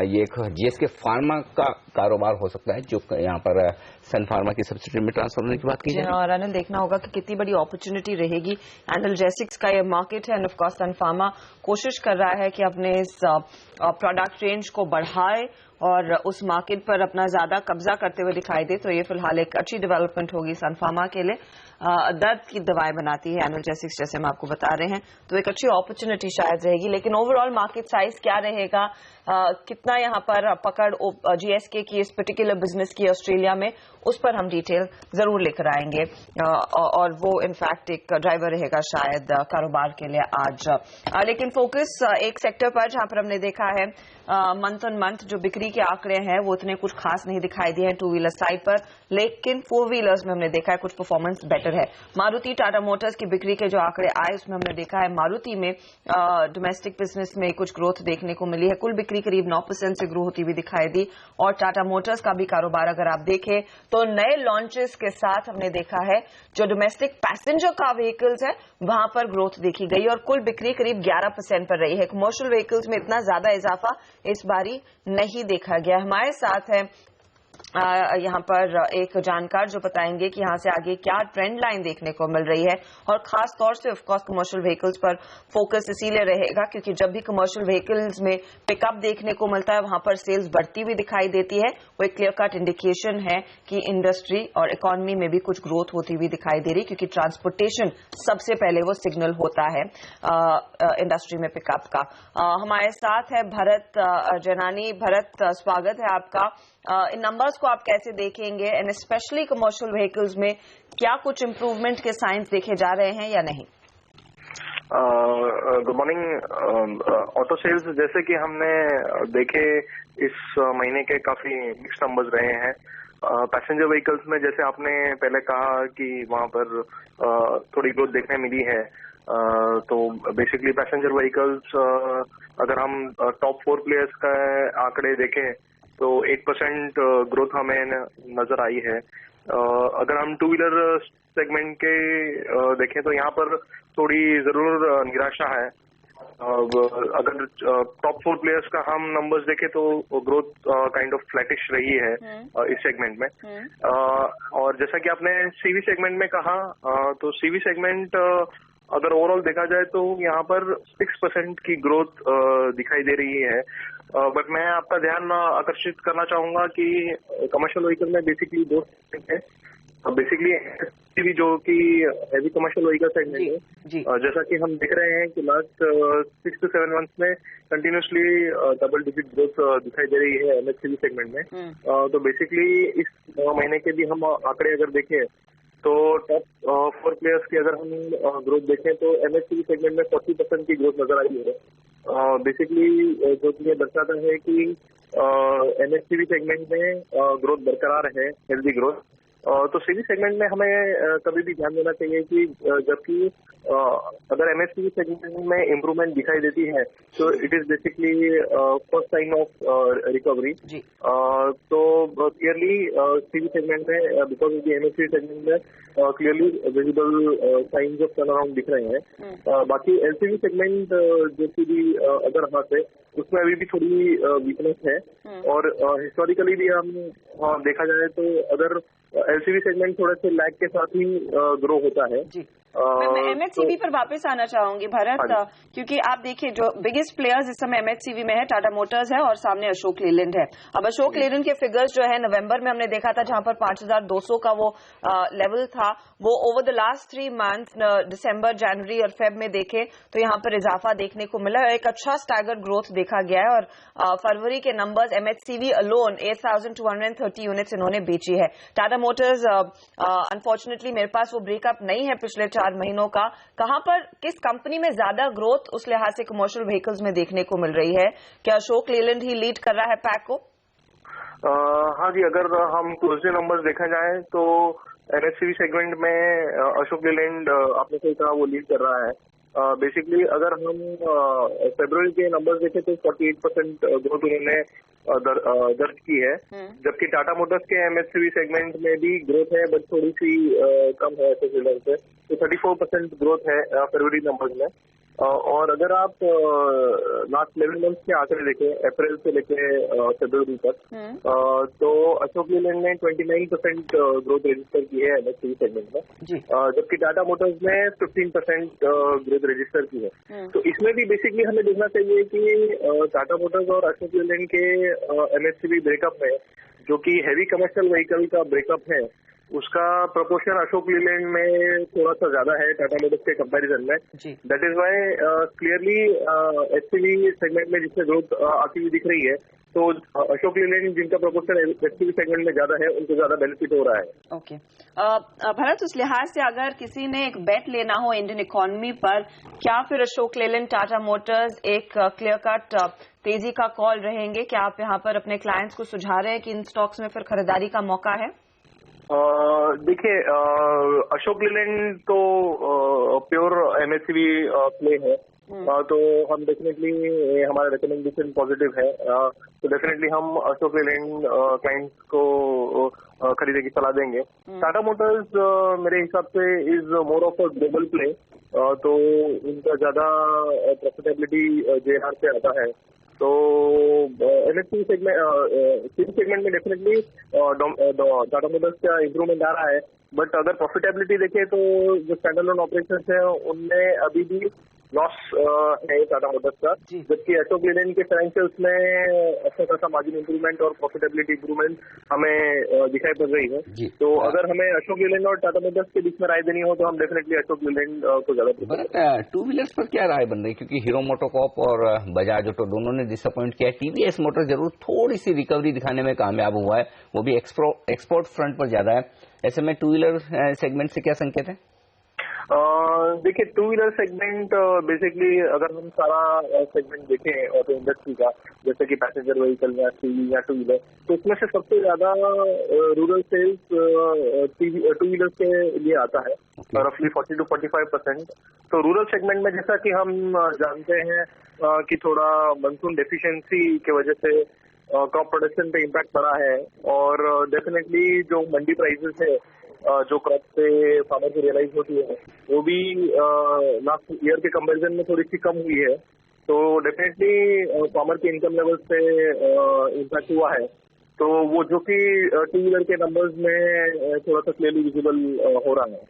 ये एक जीएसके फार्मा का कारोबार हो सकता है, जो यहाँ पर सन फार्मा की सब्सिडी में ट्रांसफर होने की बात की जाए। और अनिल, देखना होगा कि कितनी बड़ी अपॉर्चुनिटी रहेगी। एनाल्जेसिक्स का ये मार्केट है and of course Sun Pharma कोशिश कर रहा है कि अपने इस प्रोडक्ट रेंज को बढ़ाए और उस मार्केट पर अपना ज्यादा कब्जा करते हुए दिखाई दे। तो ये फिलहाल एक अच्छी डेवलपमेंट होगी सन फार्मा के लिए। दर्द की दवाएं बनाती है एनाल्जेसिक्स, जैसे हम आपको बता रहे हैं, तो एक अच्छी अपॉर्चुनिटी शायद रहेगी। लेकिन ओवरऑल मार्केट साइज क्या रहेगा, कितना यहाँ पर पकड़ जीएसके की इस पर्टिकुलर बिजनेस की ऑस्ट्रेलिया में, उस पर हम डिटेल जरूर लेकर आएंगे। और वो इनफैक्ट एक ड्राइवर रहेगा शायद कारोबार के लिए आज। लेकिन फोकस एक सेक्टर पर जहां पर हमने देखा है मंथ ऑन मंथ जो बिक्री के आंकड़े हैं वो इतने कुछ खास नहीं दिखाई दिए हैं टू व्हीलर साइड पर, लेकिन फोर व्हीलर्स में हमने देखा है कुछ परफॉर्मेंस बेटर है। मारुति टाटा मोटर्स की बिक्री के जो आंकड़े आए उसमें हमने देखा है मारुति में डोमेस्टिक बिजनेस में कुछ ग्रोथ देखने को मिली है। कुल बिक्री करीब 9% से ग्रो होती हुई दिखाई दी। और टाटा मोटर्स का भी कारोबार अगर आप देखें तो नए लॉन्चेस के साथ हमने देखा है जो डोमेस्टिक पैसेंजर कार व्हीकल्स है वहां पर ग्रोथ देखी गई और कुल बिक्री करीब 11% पर रही है। कमर्शियल व्हीकल्स में इतना ज्यादा इजाफा इस बारी नहीं देखा गया। हमारे साथ है यहाँ पर एक जानकार जो बताएंगे कि यहाँ से आगे क्या ट्रेंड लाइन देखने को मिल रही है, और खास तौर से ऑफकोर्स कमर्शियल व्हीकल्स पर फोकस इसीलिए रहेगा क्योंकि जब भी कमर्शियल व्हीकल्स में पिकअप देखने को मिलता है वहां पर सेल्स बढ़ती हुई दिखाई देती है। वो एक क्लियर कट इंडिकेशन है कि इंडस्ट्री और इकोनॉमी में भी कुछ ग्रोथ होती हुई दिखाई दे रही, क्योंकि ट्रांसपोर्टेशन सबसे पहले वो सिग्नल होता है इंडस्ट्री में पिकअप का। हमारे साथ है भरत जनानी। भरत, स्वागत है आपका। इन नंबर्स को आप कैसे देखेंगे, एंड स्पेशली कमर्शियल व्हीकल्स में क्या कुछ इंप्रूवमेंट के साइंस देखे जा रहे हैं या नहीं? Good morning. ऑटो सेल्स जैसे कि हमने देखे इस महीने के काफी मिक्स्ड नंबर्स रहे हैं। पैसेंजर व्हीकल्स में जैसे आपने पहले कहा कि वहां पर थोड़ी ग्रोथ देखने मिली है, तो बेसिकली पैसेंजर व्हीकल्स अगर हम टॉप 4 प्लेयर्स का आंकड़े देखें तो 8% ग्रोथ हमें नजर आई है। अगर हम टू व्हीलर सेगमेंट के देखें तो यहाँ पर थोड़ी जरूर निराशा है। अगर टॉप 4 प्लेयर्स का हम नंबर्स देखें तो ग्रोथ काइंड ऑफ फ्लैटिश रही है इस सेगमेंट में। और जैसा कि आपने सीवी सेगमेंट में कहा, तो सीवी सेगमेंट अगर ओवरऑल देखा जाए तो यहाँ पर 6% की ग्रोथ दिखाई दे रही है। बट मैं आपका ध्यान आकर्षित करना चाहूंगा कि कमर्शियल व्हीकल में बेसिकली 2 सेगमेंट है। बेसिकली एमएससीवी जो कि हैवी कमर्शियल व्हीकल सेगमेंट है, जैसा कि हम देख रहे हैं कि लास्ट 6 to 7 मंथ्स में कंटिन्यूसली डबल डिजिट ग्रोथ दिखाई दे रही है एमएससीवी सेगमेंट में। तो बेसिकली इस महीने के भी हम आंकड़े अगर देखें तो टॉप 4 प्लेयर्स की अगर हम ग्रोथ देखें तो एमएससीवी सेगमेंट में 40% की ग्रोथ नजर आई है। बेसिकली जो कि ये दर्शाता है कि एमएससीवी सेगमेंट में ग्रोथ बरकरार है, हेल्दी ग्रोथ। तो सीवी सेगमेंट में हमें कभी भी ध्यान देना चाहिए कि जबकि अगर एमएससीवी सेगमेंट में इम्प्रूवमेंट दिखाई देती है तो it is basically first sign of recovery. तो क्लियरली सीवी सेगमेंट में because of the MSCV segment में clearly visible signs of turnaround दिख रहे हैं। बाकी एलसीवी सेगमेंट जो कि भी अगर हाथ है उसमें अभी भी थोड़ी वीकनेस है, और हिस्टोरिकली भी हम देखा जाए तो अगर एलसीवी सेगमेंट थोड़े से लैग के साथ ही ग्रो होता है। मैं एमएचसीवी पर वापस आना चाहूंगी भरत, क्योंकि आप देखिए जो बिगेस्ट प्लेयर्स इस समय एमएचसीवी में है टाटा मोटर्स है और सामने अशोक लेलैंड है। अब अशोक लेलैंड के फिगर्स जो है नवंबर में हमने देखा था जहां पर 5200 का वो लेवल था, वो ओवर द लास्ट 3 मंथ्स दिसंबर, जनवरी और फेब में देखे तो यहाँ पर इजाफा देखने को मिला, एक अच्छा स्टैगर्ड ग्रोथ देखा गया है। और फरवरी के नंबर्स एमएचसीवी अलोन 8230 यूनिट्स इन्होंने बेची है। टाटा मोटर्स अनफॉर्चुनेटली मेरे पास वो ब्रेकअप नहीं है पिछले 4 महीनों का। कहां पर किस कंपनी में ज्यादा ग्रोथ उस लिहाज से कमर्शियल व्हीकल्स में देखने को मिल रही है? क्या अशोक लेलैंड ही लीड कर रहा है पैक को? हाँ जी, अगर हम क्लोजली नंबर्स देखा जाए तो एमएससीवी सेगमेंट में अशोक लेलैंड आपने सही कहा वो लीड कर रहा है। बेसिकली अगर हम फरवरी के नंबर्स देखें तो 48% ग्रोथ उन्होंने दर्ज की है, जबकि टाटा मोटर्स के एमएससीवी सेगमेंट में भी ग्रोथ है बट थोड़ी सी कम है अशोक लेलैंड से, तो 34% ग्रोथ है फरवरी नंबर्स में। और अगर आप लास्ट 11 मंथ्स के आंकड़े देखें अप्रैल से लेके फरवरी तक, तो अशोक लेलैंड ने 29% ग्रोथ रजिस्टर की है एमएससीवी सेगमेंट में, जबकि टाटा मोटर्स ने 15% ग्रोथ रजिस्टर की है। तो इसमें भी बेसिकली हमें देखना चाहिए कि टाटा मोटर्स और अशोक लेलैंड के एमएससीवी ब्रेकअप में जो कि हैवी कमर्शियल व्हीकल का ब्रेकअप है उसका प्रोपोर्शन अशोक लेलैंड में थोड़ा सा ज्यादा है टाटा मोटर्स के कंपैरिजन में। That is why clearly SCV segment में जिससे ग्रोथ आती हुई दिख रही है, तो अशोक लेलैंड जिनका प्रोपोर्शन एससीवी सेगमेंट में ज्यादा है उनको ज्यादा बेनिफिट हो रहा है। ओके भरत, उस लिहाज से अगर किसी ने एक बेट लेना हो इंडियन इकोनॉमी पर, क्या फिर अशोक लेलैंड टाटा मोटर्स एक क्लियर कट तेजी का कॉल रहेंगे? क्या आप यहाँ पर अपने क्लाइंट्स को सुझा रहे हैं कि इन स्टॉक्स में फिर खरीदारी का मौका है? देखिए, अशोक लेलैंड तो प्योर एमएससीवी प्ले है, तो हम डेफिनेटली हमारा रिकमेंडेशन पॉजिटिव है। तो डेफिनेटली हम अशोक लेलैंड क्लाइंट्स को खरीदने की सलाह देंगे। टाटा मोटर्स मेरे हिसाब से is more of a global play, तो उनका ज्यादा प्रॉफिटेबिलिटी जेआर से आता है, तो इलेक्ट्रिक सेगमेंट में डेफिनेटली टाटा मोटर्स का इम्प्रूवमेंट आ रहा है, बट अगर प्रॉफिटेबिलिटी देखें तो जो स्टैंडर्ड लोन ऑपरेशन है उनमें अभी भी लॉस है टाटा मोटर्स का, जबकि अशोक लेलैंड के फाइनेंशियल्स में अच्छा खासा मार्जिन इंप्रूवमेंट और प्रॉफिटेबिलिटी इंप्रूवमेंट हमें दिखाई पड़ रही है। तो अगर हमें अशोक लेलैंड और टाटा मोटर्स के बीच में राय देनी हो तो हम डेफिनेटली अशोक लेलैंड को ज्यादा। टू व्हीलर्स पर क्या राय बन रही, क्योंकि हीरो मोटोकॉर्प और बजाज ऑटो दोनों ने डिसअपॉइंट किया है। टीवीएस मोटर जरूर थोड़ी सी रिकवरी दिखाने में कामयाब हुआ है, वो भी एक्सपोर्ट फ्रंट पर ज्यादा है। ऐसे में टू व्हीलर सेगमेंट से क्या संकेत है? देखिए, टू व्हीलर सेगमेंट बेसिकली अगर हम सारा सेगमेंट देखें ऑटो इंडस्ट्री का, जैसे कि पैसेंजर व्हीकल या सीवी या टू व्हीलर, तो उसमें से सबसे ज्यादा रूरल सेल्स टू व्हीलर के लिए आता है, रफली 40 to 45%। तो रूरल सेगमेंट में जैसा कि हम जानते हैं कि थोड़ा मानसून डेफिशिएंसी की वजह से क्रॉप प्रोडक्शन पे इम्पैक्ट पड़ा है, और डेफिनेटली जो मंडी प्राइसेस है जो क्रॉप से फार्मर को रियलाइज होती है वो भी लास्ट ईयर के कंपैरिजन में थोड़ी सी कम हुई है। तो डेफिनेटली फार्मर के इनकम लेवल से इम्पैक्ट हुआ है, तो वो जो कि टू व्हीलर के नंबर्स में थोड़ा सा क्लियरली विजिबल हो रहा है।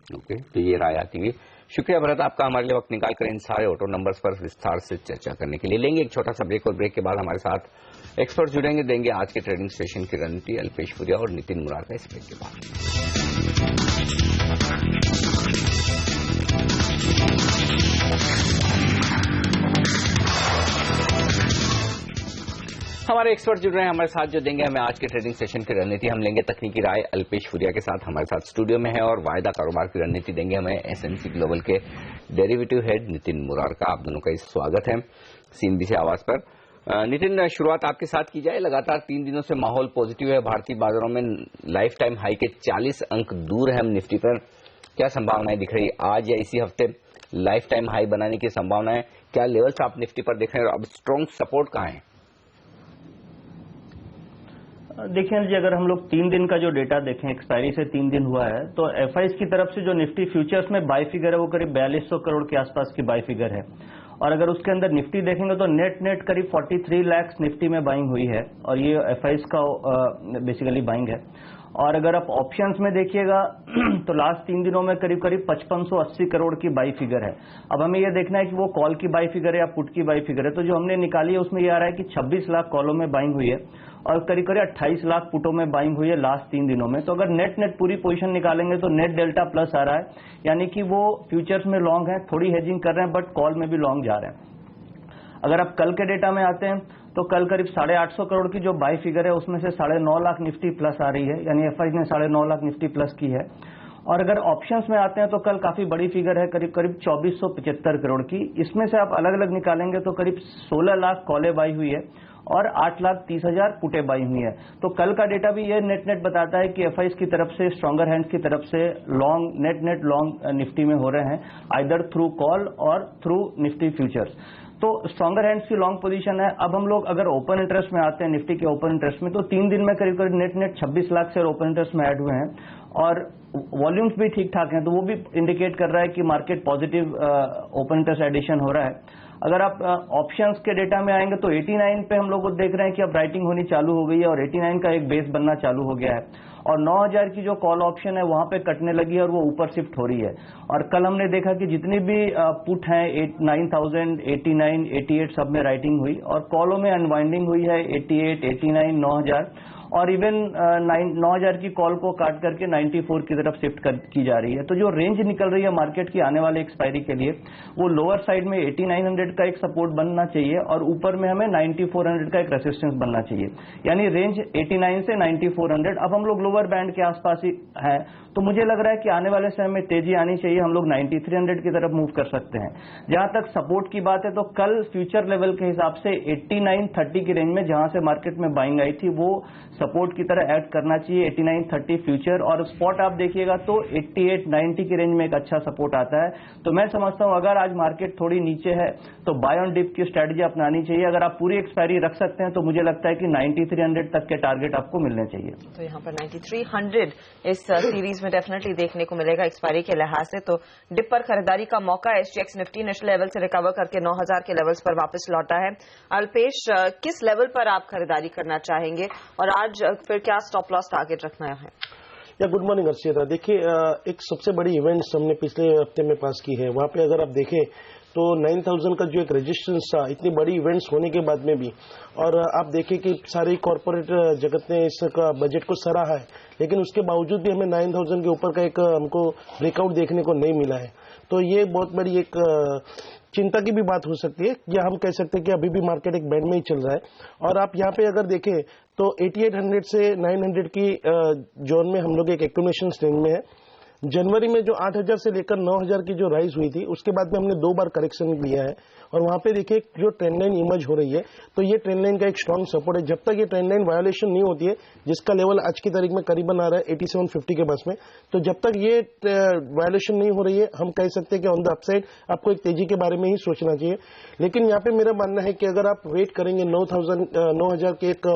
ओके, तो ये राय आती है। शुक्रिया भरत आपका हमारे लिए वक्त निकाल कर इन सारे ऑटो नंबर्स पर विस्तार से चर्चा करने के लिए। लेंगे एक छोटा सा ब्रेक, और ब्रेक के बाद हमारे साथ एक्सपर्ट जुड़ेंगे, देंगे आज के ट्रेडिंग सेशन की रणनीति अल्पेश पुरिया और नितिन मुरार का इस ब्रेक के बाद। हमारे एक्सपर्ट जुड़ रहे हैं हमारे साथ, जो देंगे हमें आज के ट्रेडिंग सेशन की रणनीति। हम लेंगे तकनीकी राय अल्पेश पुरिया के साथ, हमारे साथ स्टूडियो में है, और वायदा कारोबार की रणनीति देंगे हमें एसएमसी ग्लोबल के डेरिवेटिव हेड नितिन मुरार का। आप दोनों का स्वागत है सीएनबीसी आवाज पर। नितिन, शुरुआत आपके साथ की जाए। लगातार 3 दिनों से माहौल पॉजिटिव है भारतीय बाजारों में, लाइफ टाइम हाई के 40 अंक दूर है हम निफ्टी पर। क्या संभावनाएं दिख रही आज या इसी हफ्ते लाइफ टाइम हाई बनाने की संभावना है? क्या लेवल्स आप निफ्टी पर देख रहे हैं, अब स्ट्रॉन्ग सपोर्ट कहां है? देखिए जी, अगर हम लोग 3 दिन का जो डेटा देखें, एक्सपायरी से 3 दिन हुआ है, तो एफआईज की तरफ से जो निफ्टी फ्यूचर्स में बाई फिगर है वो करीब 4200 करोड़ के आसपास की बाई फिगर है। और अगर उसके अंदर निफ्टी देखेंगे तो नेट करीब 43 लाख निफ्टी में बाइंग हुई है, और ये एफआईज का बेसिकली बाइंग है। और अगर आप ऑप्शंस में देखिएगा तो लास्ट 3 दिनों में करीब 5580 करोड़ की बाई फिगर है। अब हमें यह देखना है कि वो कॉल की बाई फिगर है या पुट की बाई फिगर है। तो जो हमने निकाली है उसमें यह आ रहा है कि 26 लाख कॉलों में बाइंग हुई है और करीब 28 लाख पुटों में बाइंग हुई है लास्ट 3 दिनों में। तो अगर नेट पूरी पोजीशन निकालेंगे तो नेट डेल्टा प्लस आ रहा है, यानी कि वो फ्यूचर्स में लॉन्ग है, थोड़ी हेजिंग कर रहे हैं, बट कॉल में भी लॉन्ग जा रहे हैं। अगर आप कल के डेटा में आते हैं तो कल करीब 850 करोड़ की जो बाई फिगर है उसमें से 9.5 लाख निफ्टी प्लस आ रही है, यानी एफआई ने 9.5 लाख निफ्टी प्लस की है। और अगर ऑप्शंस में आते हैं तो कल काफी बड़ी फिगर है, करीब 2475 करोड़ की। इसमें से आप अलग अलग निकालेंगे तो करीब 16 लाख कॉलें बाई हुई है और 8,30,000 पुटे बाई हुई है। तो कल का डेटा भी ये नेट बताता है कि एफआईज की तरफ से, स्ट्रॉन्गर हैंड्स की तरफ से लॉन्ग नेट लॉन्ग निफ्टी में हो रहे हैं, आइदर थ्रू कॉल और थ्रू निफ्टी फ्यूचर्स। तो स्ट्रॉन्गर हैंड्स की लॉन्ग पोजीशन है। अब हम लोग अगर ओपन इंटरेस्ट में आते हैं निफ्टी के ओपन इंटरेस्ट में, तो 3 दिन में करीब net 26 lakh share open interest में ऐड हुए हैं और वॉल्यूम्स भी ठीक ठाक हैं, तो वो भी इंडिकेट कर रहा है कि market positive open interest addition हो रहा है। अगर आप ऑप्शंस के डेटा में आएंगे तो 89 पे हम लोग देख रहे हैं कि अब राइटिंग होनी चालू हो गई है और 89 का एक बेस बनना चालू हो गया है, और 9000 की जो कॉल ऑप्शन है वहां पे कटने लगी है और वो ऊपर शिफ्ट हो रही है। और कल हमने देखा कि जितनी भी पुट हैं 9000, 89, 88 सब में राइटिंग हुई, और कॉलों में अनवाइंडिंग हुई है 88, 89, 9000, और इवन 9000 की कॉल को काट करके 94 की तरफ शिफ्ट की जा रही है। तो जो रेंज निकल रही है मार्केट की आने वाले एक्सपायरी के लिए, वो लोअर साइड में 8900 का एक सपोर्ट बनना चाहिए और ऊपर में हमें 9400 का एक रेसिस्टेंस बनना चाहिए, यानी रेंज 89 से 9400। अब हम लोग लोअर बैंड के आसपास ही हैं, तो मुझे लग रहा है कि आने वाले समय में तेजी आनी चाहिए, हम लोग 9300 की तरफ मूव कर सकते हैं। जहां तक सपोर्ट की बात है तो कल फ्यूचर लेवल के हिसाब से 8930 की रेंज में जहां से मार्केट में बाइंग आई थी वो सपोर्ट की तरह एक्ट करना चाहिए 8930 फ्यूचर, और स्पॉट आप देखिएगा तो 8890 की रेंज में एक अच्छा सपोर्ट आता है। तो मैं समझता हूं अगर आज मार्केट थोड़ी नीचे है तो बाय ऑन डिप की स्ट्रेटजी अपनानी चाहिए। अगर आप पूरी एक्सपायरी रख सकते हैं तो मुझे लगता है कि 9300 तक के टारगेट आपको मिलने चाहिए। तो यहाँ पर 9300 इस सीरीज में डेफिनेटली देखने को मिलेगा एक्सपायरी के लिहाज से। तो डिप पर खरीदारी का मौका है। SGX निफ्टी नेशनल लेवल से रिकवर करके 9000 के लेवल्स पर वापस लौटा है। अल्पेश, किस लेवल पर आप खरीदारी करना चाहेंगे और आज फिर क्या स्टॉप लॉस टारगेट रखना है? या गुड मॉर्निंग अर्शिता। देखिए, एक सबसे बड़ी इवेंट्स हमने पिछले हफ्ते में पास की है। वहां पे अगर आप देखें तो 9000 का जो एक रेजिस्टेंस था, इतनी बड़ी इवेंट्स होने के बाद में भी, और आप देखें कि सारी कॉर्पोरेट जगत ने इसका बजट को सराहा है, लेकिन उसके बावजूद भी हमें 9000 के ऊपर का एक हमको ब्रेकआउट देखने को नहीं मिला है। तो ये बहुत बड़ी एक चिंता की भी बात हो सकती है, या हम कह सकते हैं कि अभी भी मार्केट एक बैंड में ही चल रहा है। और आप यहाँ पे अगर देखें तो 8800 से 900 की जोन में हम लोग एक एक्यूमुलेशन स्टेज में है। जनवरी में जो 8000 से लेकर 9000 की जो राइज हुई थी, उसके बाद में हमने 2 बार करेक्शन लिया है, और वहां पे देखिए जो ट्रेंड लाइन इमर्ज हो रही है, तो ये ट्रेंड लाइन का एक स्ट्रांग सपोर्ट है। जब तक ये ट्रेंड लाइन वायोलेशन नहीं होती है, जिसका लेवल आज की तारीख में करीबन आ रहा है 8750 के पास में, तो जब तक ये वायोलेशन नहीं हो रही है, हम कह सकते हैं कि ऑन द अपसाइड आपको एक तेजी के बारे में ही सोचना चाहिए। लेकिन यहाँ पे मेरा मानना है कि अगर आप वेट करेंगे 9000 के एक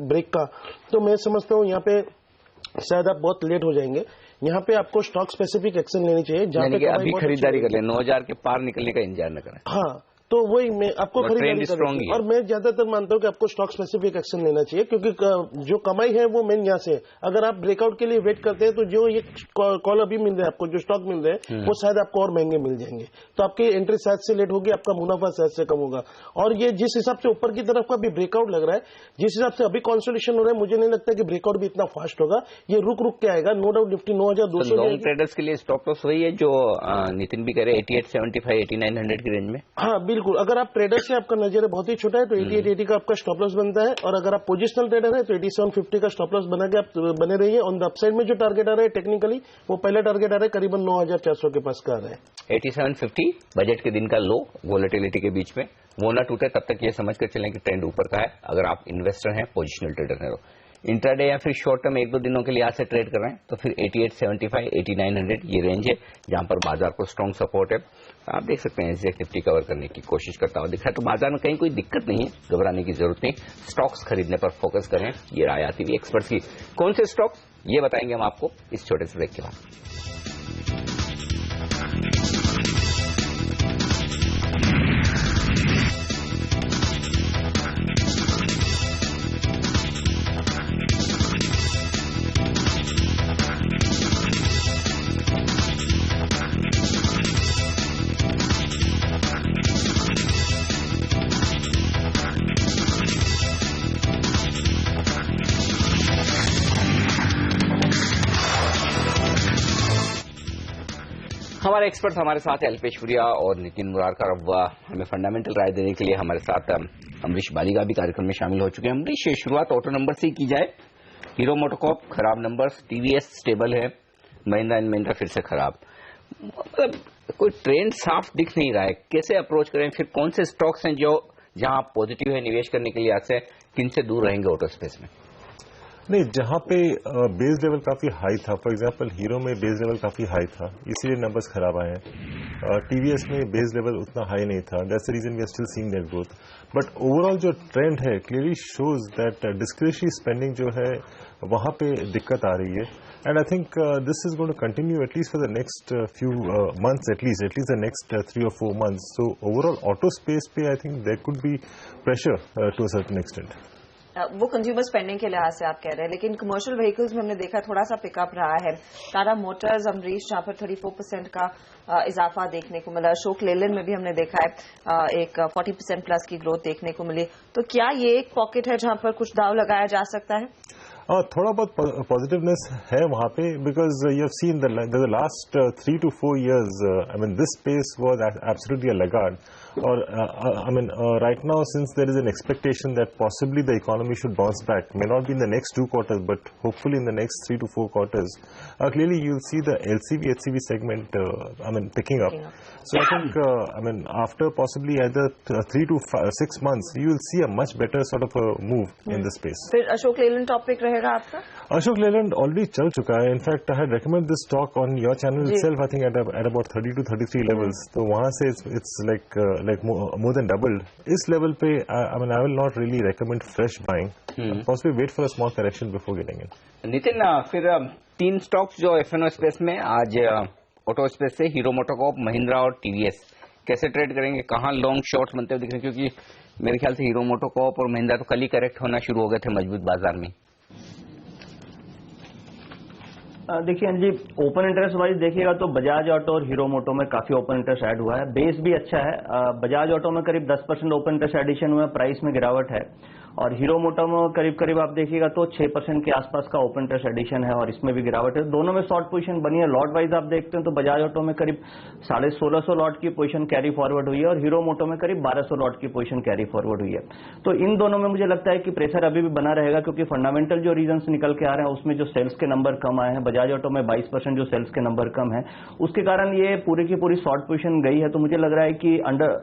ब्रेक का, तो मैं समझता हूँ यहाँ पे शायद आप बहुत लेट हो जाएंगे। यहाँ पे आपको स्टॉक स्पेसिफिक एक्शन लेनी चाहिए, जहाँ पे अभी खरीदारी कर ले, 9000 के पार निकलने का इंतजार न करें। हाँ, तो वही मैं आपको खरीदारी करनी, और मैं ज्यादातर मानता हूँ कि आपको स्टॉक स्पेसिफिक एक्शन लेना चाहिए, क्योंकि जो कमाई है वो मेन यहाँ से है। अगर आप ब्रेकआउट के लिए वेट करते हैं तो जो ये कॉल अभी मिल रहा है आपको, जो स्टॉक मिल रहे हैं, वो शायद आपको और महंगे मिल जाएंगे। तो आपकी एंट्री शायद से लेट होगी, आपका मुनाफा शायद से कम होगा। और ये जिस हिसाब से ऊपर की तरफ का भी ब्रेकआउट लग रहा है, जिस हिसाब से अभी कंसोलिडेशन हो रहा है, मुझे नहीं लगता कि ब्रेकआउट भी इतना फास्ट होगा। ये रुक के आएगा, no doubt. Nifty 9200 long traders के लिए स्टॉप लॉस वही है जो नितिन भी कह रहे हैं, 8875 8900 की रेंज में। हाँ बिल्कुल, अगर आप ट्रेडर से आपका नजर बहुत ही छोटा है तो 8880 का आपका स्टॉप लॉस बनता है, और अगर आप पोजिशनल ट्रेडर है तो 8750 का स्टॉप लॉस बना के आप बने रहिए। ऑन द अपसाइड में जो टारगेट आ रहा है टेक्निकली, वो पहला टारगेट आ रहा है करीबन 9400 के पास का आ रहा है। 8750 बजट के दिन का लो, वोलेटिलिटी के बीच में वो ना टूटे तब तक ये समझ कर चलें कि ट्रेंड ऊपर का है। अगर आप इन्वेस्टर हैं, पोजिशनल ट्रेडर हैं, इंट्राडे या फिर शॉर्ट टर्म 1-2 दिनों के लिए आज से ट्रेड कर रहे हैं, तो फिर 8875 8900 ये रेंज है जहां पर बाजार को स्ट्रॉन्ग सपोर्ट है। आप देख सकते हैं SGX निफ्टी कवर करने की कोशिश करता हुआ दिख रहा है। तो बाजार में कहीं कोई दिक्कत नहीं है, घबराने की जरूरत नहीं। स्टॉक्स खरीदने पर फोकस करें, ये राय आती हुई एक्सपर्ट्स की। कौन से स्टॉक, ये बताएंगे हम आपको इस छोटे से ब्रेक के बाद। हमारे एक्सपर्ट हमारे साथ है अल्पेश पुरिया और नितिन मुरारकर। अब हमें फंडामेंटल राय देने के लिए हमारे साथ अमरीश बालिगा भी कार्यक्रम में शामिल हो चुके हैं। अमरीश, शुरुआत ऑटो नंबर से ही की जाए। हीरो मोटोकॉर्प खराब नंबर्स, TVS स्टेबल है, महिंद्रा एंड महिंद्रा फिर से खराब। मतलब कोई ट्रेंड साफ दिख नहीं रहा है, कैसे अप्रोच करें? फिर कौन से स्टॉक्स हैं जो जहां आप पॉजिटिव है निवेश करने के लिए, आज से किन से दूर रहेंगे ऑटो स्पेस में? नहीं, जहां पे बेस लेवल काफी हाई था, फॉर एग्जांपल हीरो में बेस लेवल काफी हाई था, इसीलिए नंबर्स खराब आए हैं। TVS में बेस लेवल उतना हाई नहीं था, that's the reason we are still seeing that growth. But overall जो ट्रेंड है clearly shows that discretionary spending जो है वहां पे दिक्कत आ रही है, and I think this is going to continue at least for the next few months, at least the next 3 or 4 months। So overall auto space पे I think there could be pressure to a certain extent. वो consumer spending के लिहाज से आप कह रहे हैं, लेकिन कमर्शियल व्हीकल्स में हमने देखा थोड़ा सा पिकअप रहा है। टाटा मोटर्स, अमरीश, जहां पर 34% का इजाफा देखने को मिला। अशोक लेलैंड में भी हमने देखा है एक 40% प्लस की ग्रोथ देखने को मिली। तो क्या ये एक पॉकेट है जहां पर कुछ दाव लगाया जा सकता है? थोड़ा बहुत पॉजिटिवनेस है वहां पे, because you have seen the last 3 to 4 years, I mean this space was absolutely a laggard, और I mean right now since there is an expectation that possibly the economy should bounce back, may not be in the next 2 quarters but hopefully in the next 3 to 4 quarters, clearly you'll see the LCV HCV segment I mean picking up. So I think I mean after possibly either 3 to 6 months you will see a much better sort of a move in this space. फिर Ashok Leyland topic रहेगा आपका? Ashok Leyland already चल चुका है. In fact I had recommend this stock on your channel itself I think at about 30 to 33 levels. तो वहां से it's like more than doubled. इस लेवल पे I mean I will not really recommend fresh buying. Possibly wait for a small correction before getting in. Nitin, फिर 3 stocks जो F&O space में आज auto space से हीरो मोटोकॉर्प, महिंद्रा और TVS कैसे trade करेंगे, कहाँ लॉन्ग शॉर्ट्स बनते हुए दिख रहे हैं? क्योंकि मेरे ख्याल से हीरो मोटोकॉर्प और महिंद्रा तो कल ही करेक्ट होना शुरू हो गए थे मजबूत बाजार में. देखिए जी, ओपन इंटरेस्ट वाइज देखिएगा तो बजाज ऑटो और हीरो मोटो में काफी ओपन इंटरेस्ट ऐड हुआ है. बेस भी अच्छा है. बजाज ऑटो में करीब 10% ओपन इंटरेस्ट एडिशन हुआ, प्राइस में गिरावट है. और हीरो मोटो में करीब आप देखिएगा तो 6% के आसपास का ओपन इंटरेस्ट एडिशन है और इसमें भी गिरावट है. दोनों में शॉर्ट पोजीशन बनी है. लॉट वाइज आप देखते हैं तो बजाज ऑटो में करीब 1650 लॉट की पोजीशन कैरी फॉरवर्ड हुई है और हीरो मोटो में करीब 1200 लॉट की पोजीशन कैरी फॉरवर्ड हुई है. तो इन दोनों में मुझे लगता है कि प्रेशर अभी भी बना रहेगा क्योंकि फंडामेंटल जो रीजंस निकल के आ रहे हैं उसमें जो सेल्स के नंबर कम आए हैं, बजाज ऑटो में 22% जो सेल्स के नंबर कम है, उसके कारण ये पूरी की पूरी शॉर्ट पोजीशन गई है. तो मुझे लग रहा है कि अंडर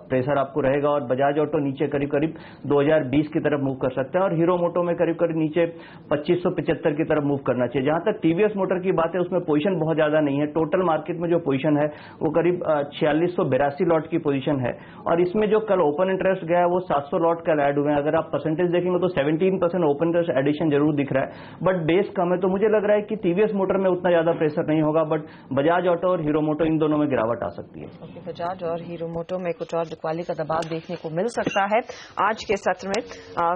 प्रेशर आपको रहेगा और बजाज ऑटो नीचे करीब 2020 की तरफ मूव कर सकता है और हीरो मोटो में करीब नीचे 2575 की तरफ मूव करना चाहिए. जहां तक टीवीएस मोटर की बात है उसमें पोजीशन बहुत ज्यादा नहीं है. टोटल मार्केट में जो पोजीशन है वो करीब 4682 लॉट की पोजीशन है और इसमें जो कल ओपन इंटरेस्ट गया है वो 700 लॉट कल ऐड हुए हैं. अगर आप परसेंटेज देखेंगे तो 17% ओपन इंटरेस्ट एडिशन जरूर दिख रहा है बट बेस कम है. तो मुझे लग रहा है कि टीवीएस मोटर में उतना ज्यादा प्रेशर नहीं होगा बट बजाज ऑटो और हीरो मोटो इन दोनों में गिरावट आ सकती है. बजाज और हीरो मोटो में कुछ और बिकवाली का दबाव देखने को मिल सकता है आज के सत्र में.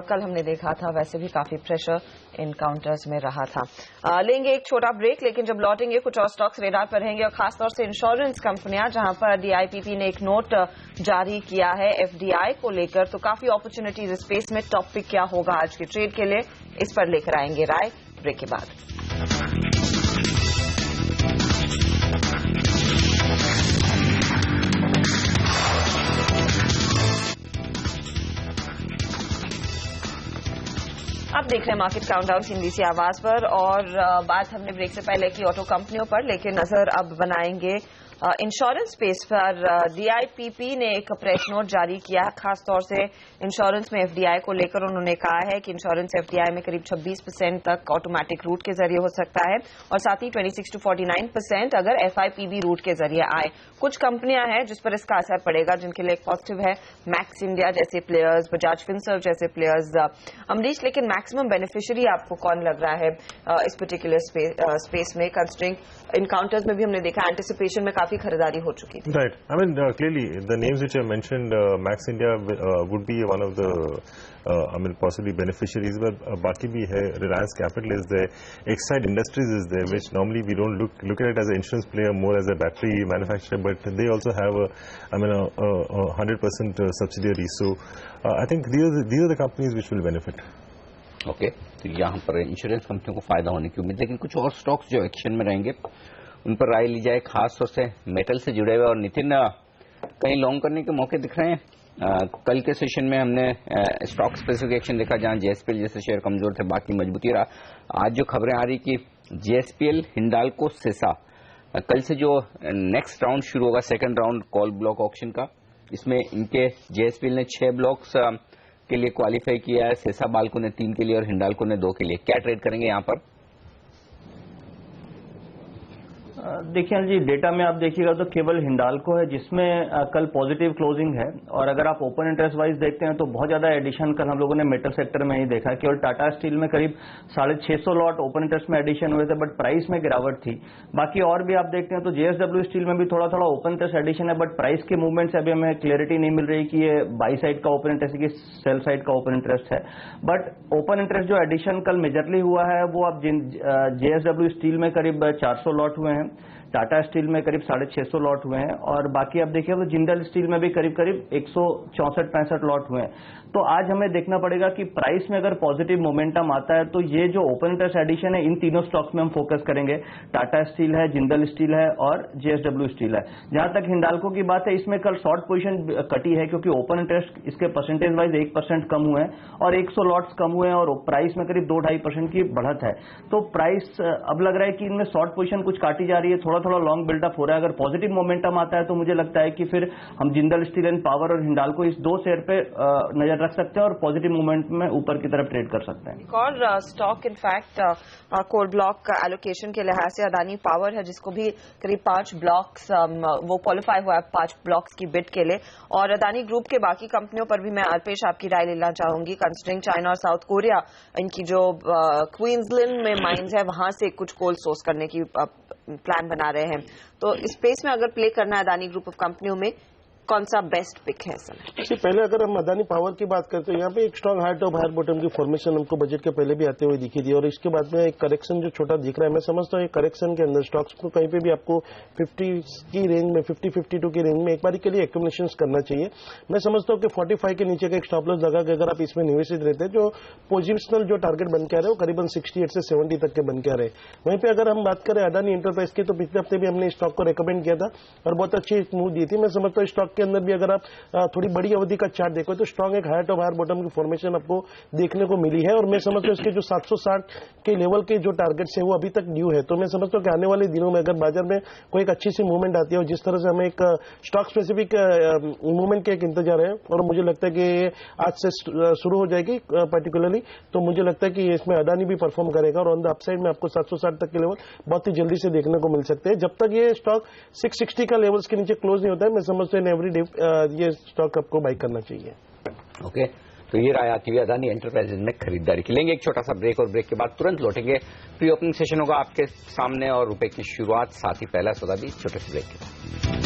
कल हमने देखा था वैसे भी काफी प्रेशर इन काउंटर्स में रहा था. लेंगे एक छोटा ब्रेक, लेकिन जब लौटेंगे कुछ और स्टॉक्स रेडार पर रहेंगे और खासतौर से इंश्योरेंस कंपनियां जहां पर डीआईपीपी ने एक नोट जारी किया है एफडीआई को लेकर. तो काफी अपॉर्चुनिटीज स्पेस में. टॉपिक क्या होगा आज के ट्रेड के लिए, इस पर लेकर आएंगे राय ब्रेक के बाद. अब देख रहे हैं मार्केट काउंटडाउन सीएनबीसी आवाज पर और बात हमने ब्रेक से पहले की ऑटो कंपनियों पर, लेकिन नजर अब बनाएंगे इंश्योरेंस स्पेस पर. डीआईपीपी ने एक प्रेस नोट जारी किया है खासतौर से इंश्योरेंस में एफडीआई को लेकर. उन्होंने कहा है कि इंश्योरेंस एफडीआई में करीब 26% तक ऑटोमेटिक रूट के जरिए हो सकता है और साथ ही 26 to 49% अगर एफआईपीबी रूट के जरिए आए. कुछ कंपनियां हैं जिस पर इसका असर पड़ेगा जिनके लिए एक पॉजिटिव है. मैक्स इंडिया जैसे प्लेयर्स, बजाज फिनसर्व जैसे प्लेयर्स. अमरीश, लेकिन मैक्सिमम बेनिफिशियरी आपको कौन लग रहा है इस पर्टिकुलर स्पेस में, कंसिडरिंग इनकाउंटर्स में भी हमने देखा एंटिसिपेशन में काफी खरीदारी हो चुकी थी. Right. I mean, clearly, the names which I mentioned, Max India would be one of the, I mean, possibly beneficiaries. But बाकी भी है, Reliance Capital is there, Exide Industries is there, which normally we don't look at it as an insurance player, more as a battery manufacturer. But they also have a 100% subsidiary. So I think these are the companies which will benefit. Okay, तो यहाँ पर insurance कंपनियों को फायदा होने की उम्मीद. लेकिन कुछ और स्टॉक्स जो एक्शन में रहेंगे उन पर राय ली जाए, खास तौर से मेटल से जुड़े हुए. और नितिन, कहीं लॉन्ग करने के मौके दिख रहे हैं. कल के सेशन में हमने स्टॉक स्पेसिफिक एक्शन देखा जहां जेएसपीएल जैसे शेयर कमजोर थे, बाकी मजबूती रहा. आज जो खबरें आ रही कि जेएसपीएल, हिंडाल्को, सेसा, कल से जो नेक्स्ट राउंड शुरू होगा, second round call block auction का, इसमें इनके जेएसपीएल ने 6 ब्लॉक्स के लिए क्वालिफाई किया है, सेसा बाल्को ने 3 के लिए और हिंडाल्को ने 2 के लिए. क्या ट्रेड करेंगे यहाँ पर? देखिए जी, डेटा में आप देखिएगा तो केवल हिंडाल्को है जिसमें कल पॉजिटिव क्लोजिंग है और अगर आप ओपन इंटरेस्ट वाइज देखते हैं तो बहुत ज्यादा एडिशन कल हम लोगों ने मेटल सेक्टर में ही देखा. केवल टाटा स्टील में करीब 650 लॉट ओपन इंटरेस्ट में एडिशन हुए थे बट प्राइस में गिरावट थी. बाकी और भी आप देखते हैं तो जेएसडब्ल्यू स्टील में भी थोड़ा ओपन इंटरेस्ट एडिशन है बट प्राइस के मूवमेंट से अभी हमें क्लियरिटी नहीं मिल रही कि ये बाई साइड का ओपन इंटरेस्ट की सेल साइड का ओपन इंटरेस्ट है. बट ओपन इंटरेस्ट जो एडिशन कल मेजरली हुआ है वो आप जेएसडब्ल्यू स्टील में करीब 400 लॉट हुए हैं, टाटा स्टील में करीब 650 लॉट हुए हैं, और बाकी आप देखिए तो जिंदल स्टील में भी करीब 164-65 लॉट हुए हैं। तो आज हमें देखना पड़ेगा कि प्राइस में अगर पॉजिटिव मोमेंटम आता है तो ये जो ओपन इंटरेस्ट एडिशन है इन तीनों स्टॉक्स में हम फोकस करेंगे। टाटा स्टील है, जिंदल स्टील है और JSW स्टील है। जहां तक हिंडाल्को की बात है, इसमें कल शॉर्ट पोजीशन कटी है क्योंकि ओपन इंटरेस्ट इसके परसेंटेज वाइज 1% कम हुए हैं और 100 लॉट्स कम हुए हैं और प्राइस में करीब 2-2.5% की बढ़त है। तो प्राइस अब लग रहा है कि इनमें शॉर्ट पोजीशन कुछ काटी जा रही है, थोड़ा थोड़ा लॉन्ग बिल्डअप हो रहा है। अगर पॉजिटिव मोमेंटम आता है तो मुझे लगता है कि फिर हम जिंदल स्टील एंड पावर और हिंडाल्को इस 2 शेयर पे नजर रख सकते हैं और पॉजिटिव मूवमेंट में ऊपर की तरफ ट्रेड कर सकते हैं। एक और stock in fact coal block allocation के लिहाज से अदानी पावर है, जिसको भी करीब 5 ब्लॉक्स वो क्वालिफाई हुआ है 5 ब्लॉक्स की बिड के लिए। और अदानी ग्रुप के बाकी कंपनियों पर भी मैं अल्पेश आपकी राय लेना चाहूंगी। कंसिडरिंग चाइना और साउथ कोरिया इनकी जो क्वींसलैंड में माइंस है वहां से कुछ कोल सोर्स करने की प्लान बना रहे हैं, तो इस स्पेस में अगर प्ले करना है अदानी ग्रुप ऑफ कंपनियों में कौन सा बेस्ट पिक है सर? पहले अगर हम अदानी पावर की बात करते हैं, यहाँ पे एक strong high top higher bottom की फॉर्मेशन हमको बजट के पहले भी आते हुए दिखी थी और इसके बाद में एक करेक्शन जो छोटा दिख रहा है, मैं समझता हूँ एक करेक्शन के अंदर स्टॉक्स को कहीं पे भी आपको 50 की रेंज में 50-52 की रेंज में एक बार के लिए एक्यूमुलेशन करना चाहिए। मैं समझता हूँ कि 45 के नीचे का एक स्टॉप लॉस लगा के अगर आप इसमें निवेशित रहते हैं, जो पोजिशनल जो टारगेट बन के आ रहे हैं वो करीबन 68 से 70 तक के बन के आ रहे हैं। वहीं पे अगर हम बात करें अदानी एंटरप्राइज की, तो पिछले हफ्ते भी हमने स्टॉक को रिकमेंड किया था और बहुत अच्छी मूव दी थी। मैं समझता हूँ स्टॉक के अंदर भी अगर आप थोड़ी बड़ी अवधि का चार्ट देखो तो स्ट्रॉन्ग एक हायर टॉप हायर बॉटम की फॉर्मेशन आपको देखने को मिली है और मैं समझता हूँ इसके जो 760 के लेवल के जो टारगेट्स है वो अभी तक ड्यू है। तो मैं समझता हूँ कि आने वाले दिनों में अगर बाजार में कोई एक अच्छी सी मूवमेंट आती है और जिस तरह से हमें एक स्टॉक स्पेसिफिक मूवमेंट के एक इंतजार है और मुझे लगता है कि आज से शुरू हो जाएगी पर्टिकुलरली, तो मुझे लगता है कि इसमें अदानी भी परफॉर्म करेगा और ऑन द अपसाइड में आपको 760 तक के लेवल बहुत ही जल्दी से देखने को मिल सकते हैं। जब तक ये स्टॉक 660 का लेवल्स के नीचे क्लोज नहीं होता है, मैं समझता हूँ एवरी डे ये स्टॉक आपको बाई करना चाहिए। ओके, तो ये राय आती हुई अदानी एंटरप्राइजेज में खरीदारी की। लेंगे एक छोटा सा ब्रेक और ब्रेक के बाद तुरंत लौटेंगे। प्री ओपनिंग सेशन होगा आपके सामने और रुपए की शुरुआत, साथ ही पहला सौदा भी छोटे से ब्रेक के बाद।